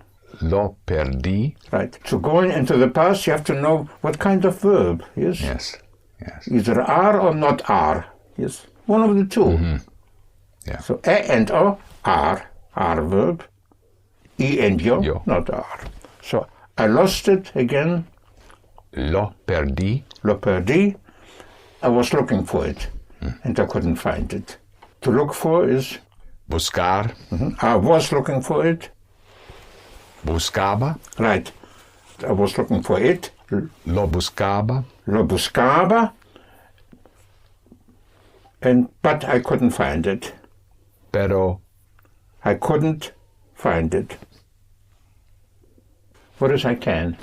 Lo perdí. Right. So going into the past, you have to know what kind of verb, yes? Yes, yes. Either are or not are, yes? One of the two. Mm-hmm. Yeah. So E and O are verb. E and yo, Yo. not are. So I lost it again. Lo perdí. Lo perdí. I was looking for it, and I couldn't find it. To look for is, Buscar. I was looking for it. Buscaba. Right. I was looking for it. Lo buscaba. Lo buscaba. But I couldn't find it. Pero I couldn't find it. What is I can?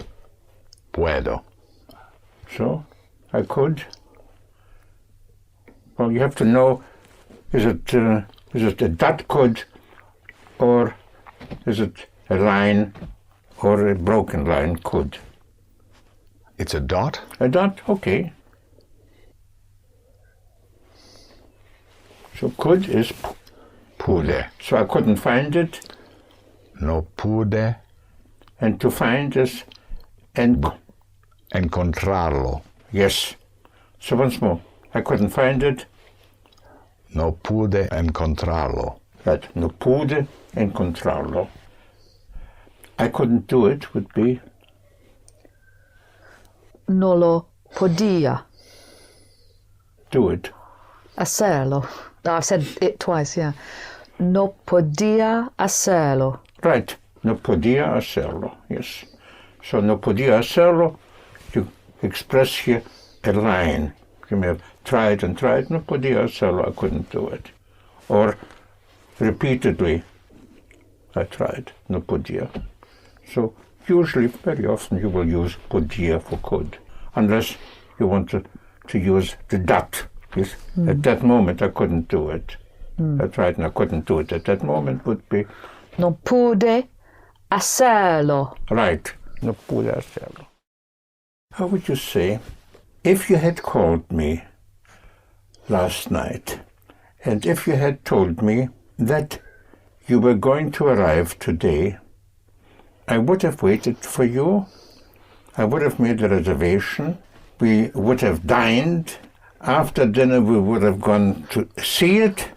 puedo. So, I could. Well, you have to know, is it a dot could, or is it a line, or a broken line could? It's a dot. A dot, okay. So could is Pude. so I couldn't find it, No pude and to find is encontrarlo. yes. So once more, I couldn't find it. No pude encontrarlo. Right, no pude encontrarlo. I couldn't do it would be No lo podía do it. hacerlo. No, I've said it twice, yeah. No podía hacerlo. Right, no podía hacerlo, yes. So no podía hacerlo, you express here a line. You may have tried and tried, no podía hacerlo, I couldn't do it. Or repeatedly, I tried, no podía. So usually, very often, you will use podía for could, unless you want to use the dot. Yes? At that moment, I couldn't do it. I tried and I couldn't do it. At that moment would be, No pude hacerlo. right, no pude hacerlo. How would you say, if you had called me last night, and if you had told me that you were going to arrive today, I would have waited for you, I would have made a reservation, we would have dined, after dinner we would have gone to see it,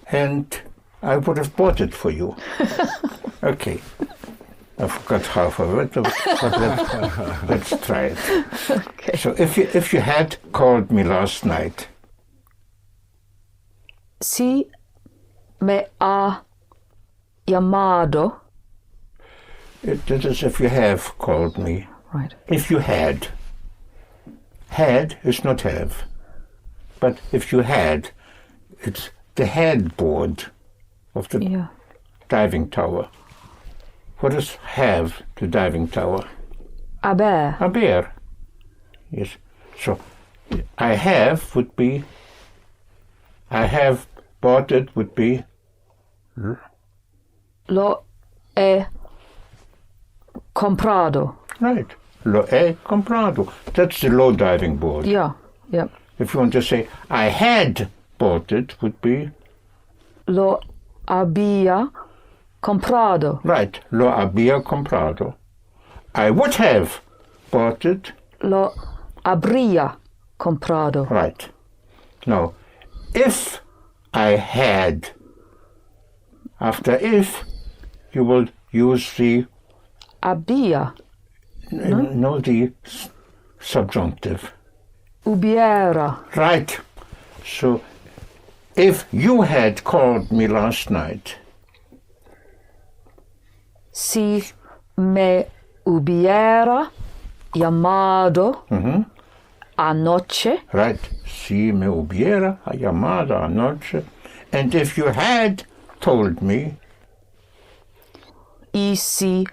and I would have bought it for you. Okay. I forgot half of it, but let's try it. Okay. So if you had called me last night, Si me ha llamado. that is if you have called me. Right. If you had is not have. But if you had, it's the headboard of the Yeah. diving tower. What does have, the diving tower? Haber. A bear. Yes. So I have would be, I have bought it would be, Lo he comprado. right, lo he comprado. That's the low diving board. Yeah. Yep. If you want to say, I had bought it would be, Lo había comprado. right, lo había comprado. I would have bought it, Lo habría comprado. right. Now, if I had, after if, you will use the, Había. no, the subjunctive. Hubiera. Right. So, if you had called me last night, Si me hubiera llamado anoche. right, si me hubiera llamado anoche, and if you had told me, y si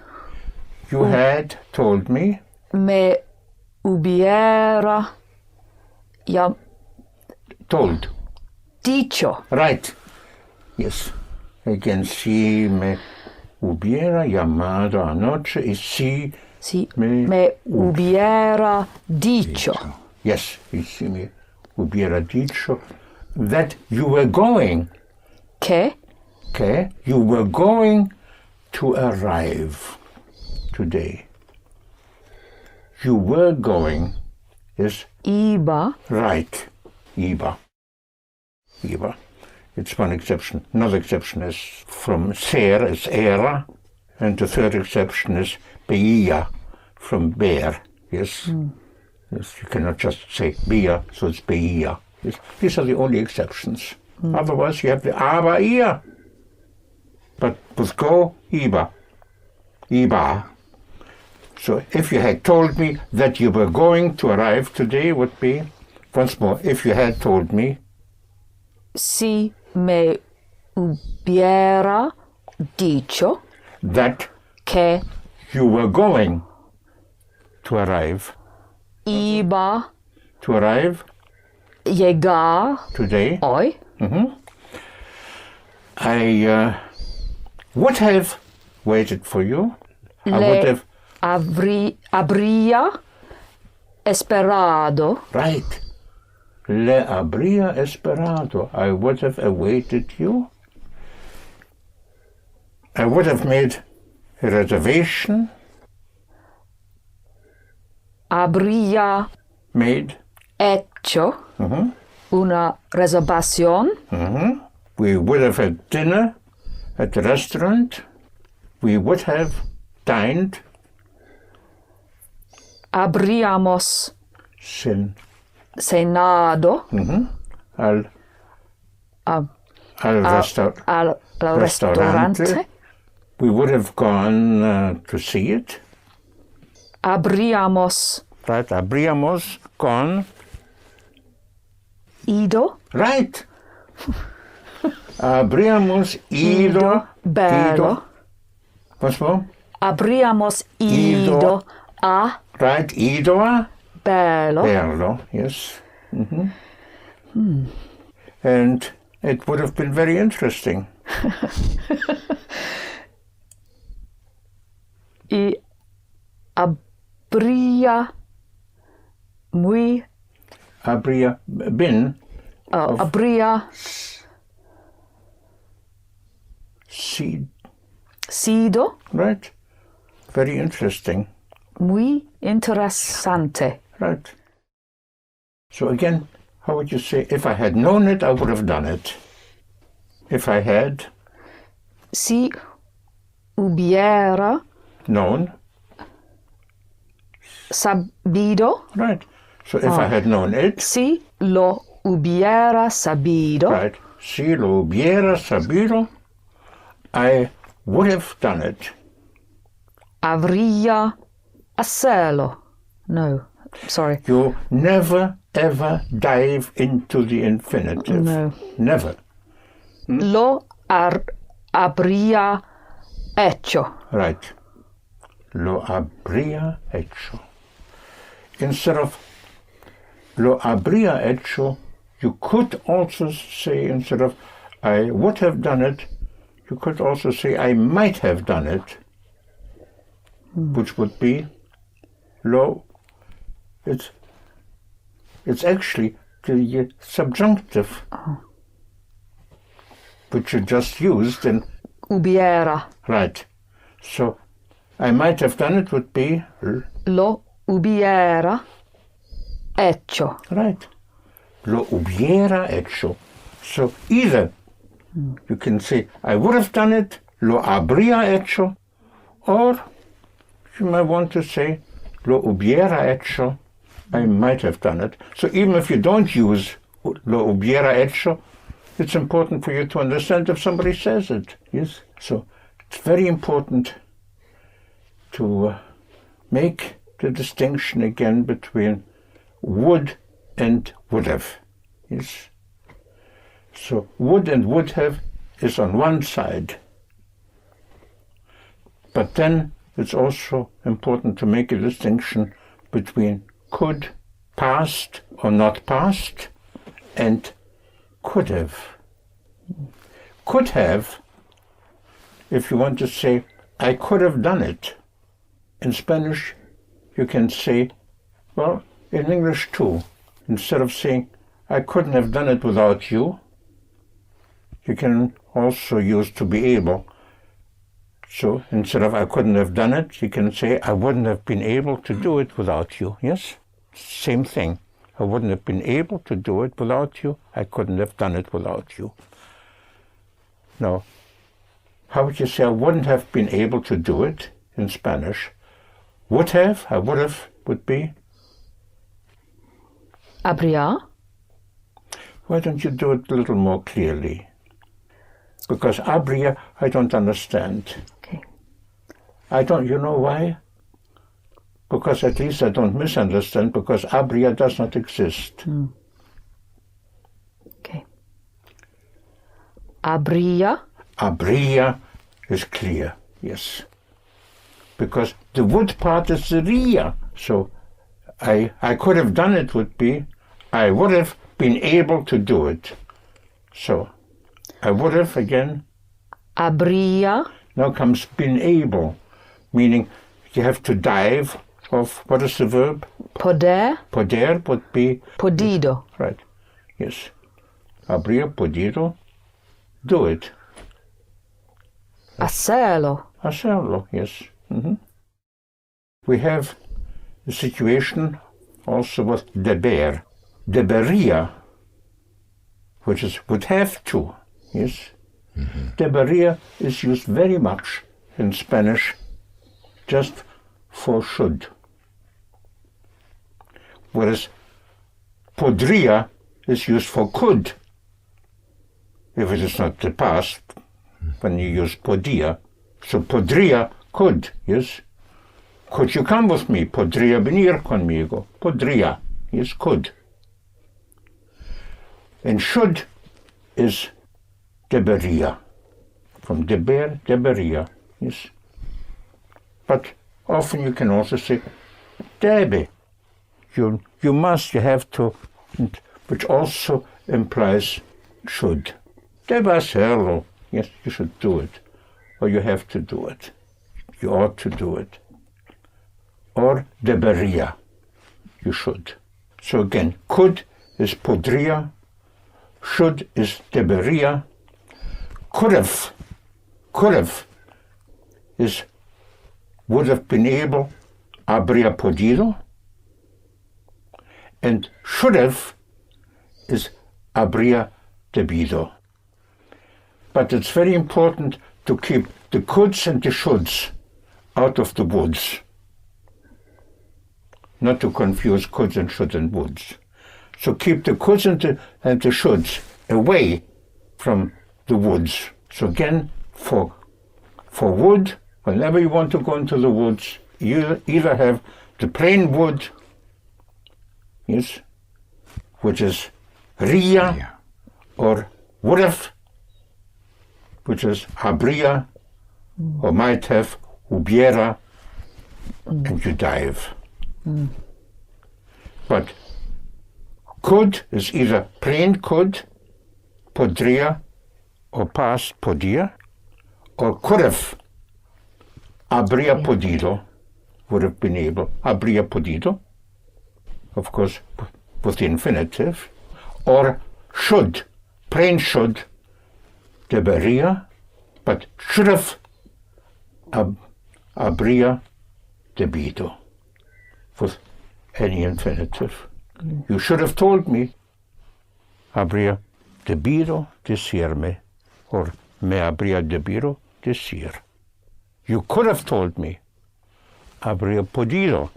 You had told me. me hubiera Told. dicho. Right. Yes. Again, si me hubiera llamado anoche y si Si me... me hubiera dicho. Yes, y si me hubiera dicho that you were going. Que Okay? You were going to arrive today. You were going is iba right. Iba. Iba. It's one exception. Another exception is from ser is era, and the third exception is beia, from bear. Yes. Yes. You cannot just say beia, so it's beia. Yes. These are the only exceptions. Otherwise, you have the aber ihr. But with go, iba. Iba. So if you had told me that you were going to arrive today would be, once more, if you had told me, si me hubiera dicho that que you were going to arrive. iba To arrive llegar today. hoy, I would have waited for you. I would have. habría esperado Right. Le habría esperado. I would have awaited you. I would have made a reservation. habría Made. hecho una reservación. We would have had dinner at the restaurant. We would have dined. Habríamos Sin. cenado Al al restaurante. restaurante. We would have gone to see it. Habríamos Right, habríamos gone. ido Right. Habríamos ido. Bello. Once more. Habríamos Ido. ido a Right, ido a Bello. Berlo, yes. And it would have been very interesting. Y habría muy Habría been habría sido right? Very interesting, muy interesante. right? So again, how would you say, if I had known it, I would have done it. If I had Si hubiera known, sabido, right? So if I had known it, si lo hubiera sabido, right? Si lo hubiera sabido, I would have done it. habría hacerlo. No, sorry. You never ever dive into the infinitive. No. Never. Lo habría hecho. Right. Lo habría hecho. Instead of lo habría hecho, you could also say, instead of I would have done it, you could also say I might have done it, which would be lo. It's actually the subjunctive, which you just used in. Hubiera. Right. So I might have done it would be Lo hubiera hecho. right. Lo hubiera hecho. So either you can say I would have done it, lo habría hecho, or you might want to say lo hubiera hecho, I might have done it. So even if you don't use lo hubiera hecho, it's important for you to understand if somebody says it. Yes. So it's very important to make the distinction again between would and would have. Yes. So would and would have is on one side. But then it's also important to make a distinction between could, past or not past, and could have. Could have, if you want to say, I could have done it. In Spanish, you can say, well, in English too, instead of saying, I couldn't have done it without you, you can also use to be able. So instead of I couldn't have done it, you can say, I wouldn't have been able to do it without you. Yes? Same thing. I wouldn't have been able to do it without you. I couldn't have done it without you. Now, how would you say I wouldn't have been able to do it in Spanish? Would have, I would have, would be? Habría. Why don't you do it a little more clearly? Because habría, I don't understand. Okay. I don't, you know why? Because at least I don't misunderstand, because habría does not exist. Okay. Habría. Habría is clear, yes. Because the would part is the ría. So I could have done it would be, I would have been able to do it. So I would have again. Habría. Now comes been able, meaning you have to dive of, what is the verb? Poder. Poder would be. Podido. Right, yes. Habría podido do it. Hacerlo. Hacerlo, yes. We have the situation also with deber. Debería, which is would have to, yes. Debería is used very much in Spanish just for should. Whereas podría is used for could, if it is not the past, when you use podía. So podría, could, yes. Could you come with me? Podría venir conmigo. Podría, yes, could. And should is debería. From deber, debería, yes. But often you can also say debe. You must, you have to, which also implies should. Debe hacerlo. Yes, you should do it. Or you have to do it. You ought to do it. Or debería. You should. So again, could is podría. Should is debería. Could have is would have been able, habría podido. And should have is habría debido. But it's very important to keep the coulds and the shoulds out of the woods. Not to confuse coulds and shoulds and woods. So keep the coulds and the shoulds away from the woods. So again, for wood, whenever you want to go into the woods, you either have the plain wood, yes, which is ría, or would have, which is habría, or might have, hubiera, and you dive. But could is either plain could, podría, or past podía, or could have, habría podido, would have been able, habría podido, of course, with the infinitive, or should, plain should, debería, but should have, habría debido, with any infinitive. You should have told me, habría debido decirme, or me habría debido decir. You could have told me, habría podido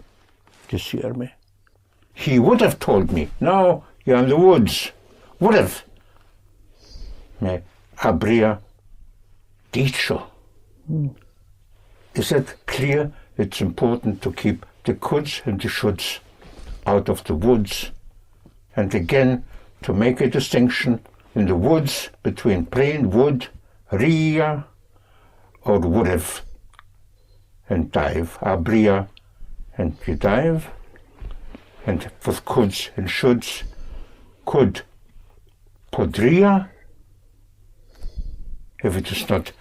decirme. He would have told me, no, you're in the woods. Would have. Me habría dicho. Is that clear? It's important to keep the coulds and the shoulds out of the woods. And again, to make a distinction in the woods between plain wood, ría, or would have. and dive. Abria and you dive. And with coulds and shoulds, could, podria, if it is not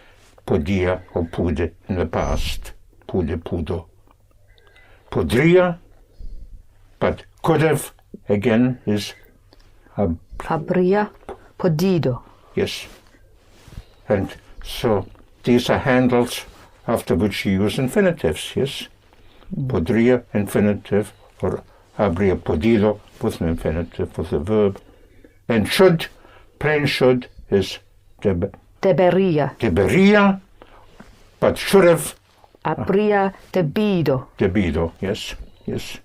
podia or pude in the past, pude, pudo. Podria, but could have, again, is Habría podido. yes. And so these are handles after which you use infinitives, yes? Podria, infinitive, or habría podido with an infinitive, with a verb. And should, plain should, is Debería. but should have, Habría debido. debido, yes, yes.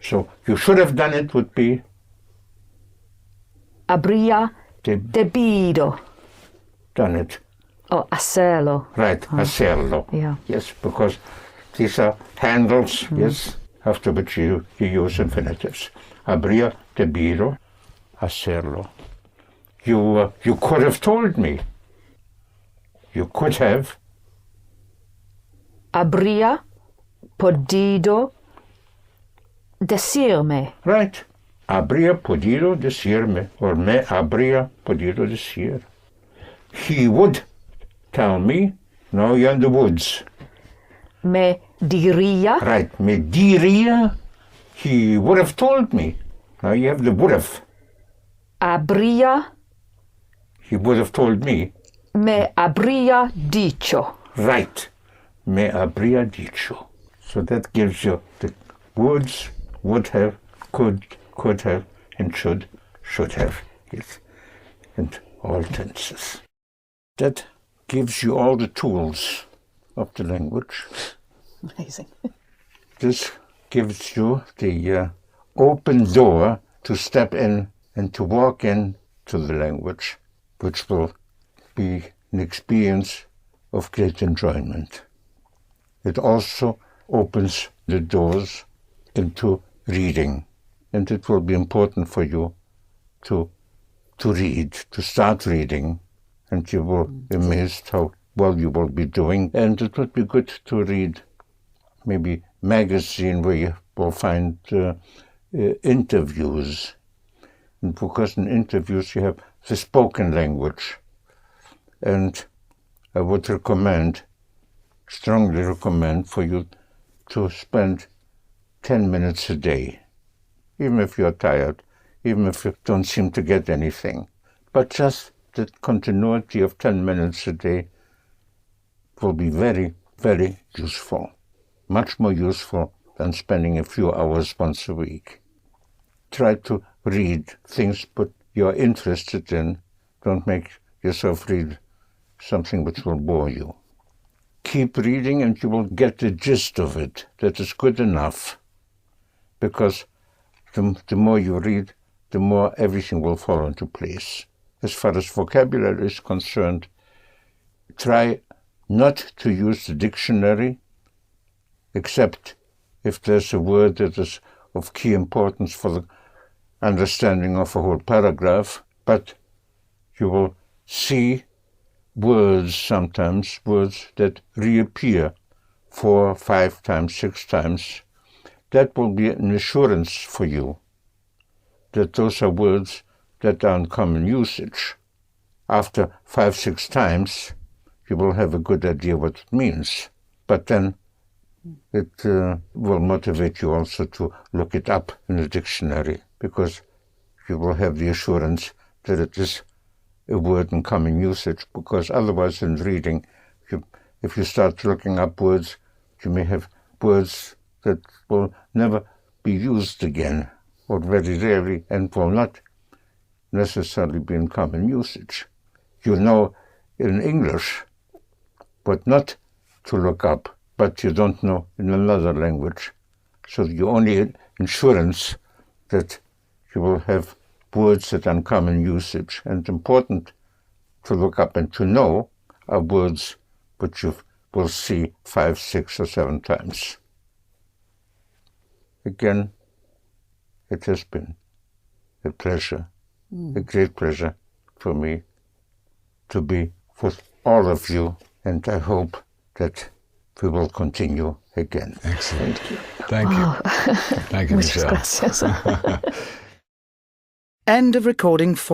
So you should have done it would be Habría debido. done it. Oh, hacerlo. Right, hacerlo. Yeah. Yes, because these are handles, yes, after which you use infinitives. Habría debido hacerlo. You could have told me. You could have. Habría podido decirme. Right. Habría podido decirme, or me habría podido decir. He would tell me, now you're in the woods. Me diría. Right, me diría, he would have told me. Now you have the would have. Habría. He would have told me. Me habría dicho. Right, me habría dicho. So that gives you the woulds, would have, could have, and should have. Yes, and all tenses. That gives you all the tools of the language. Amazing. This gives you the open door to step in and to walk in to the language, which will be an experience of great enjoyment. It also opens the doors into reading, and it will be important for you to read, to start reading, and you will be amazed how well you will be doing. And it would be good to read maybe magazine where you will find interviews. And because in interviews you have the spoken language. And I would recommend, strongly recommend for you to spend 10 minutes a day, even if you're tired, even if you don't seem to get anything. But just the continuity of 10 minutes a day will be very, very useful. Much more useful than spending a few hours once a week. Try to read things that you're interested in. Don't make yourself read something which will bore you. Keep reading and you will get the gist of it. That is good enough. Because the more you read, the more everything will fall into place. As far as vocabulary is concerned, try not to use the dictionary, except if there's a word that is of key importance for the understanding of a whole paragraph, but you will see words sometimes, words that reappear 4, 5 times, 6 times. That will be an assurance for you that those are words that are in common usage. After 5, 6 times, you will have a good idea what it means. But then it will motivate you also to look it up in the dictionary, because you will have the assurance that it is a word in common usage, because otherwise in reading, if you start looking up words, you may have words that will never be used again, or very rarely, and will not necessarily be in common usage. You know in English what not to look up, but you don't know in another language. So the only assurance that you will have words that are in common usage, and important to look up and to know are words which you will see 5, 6, or 7 times. Again, it has been a pleasure, a great pleasure for me to be with all of you, and I hope that we will continue again. Excellent. Thank you. Thank you. Thank you, Muchas Michel. gracias. End of recording 4.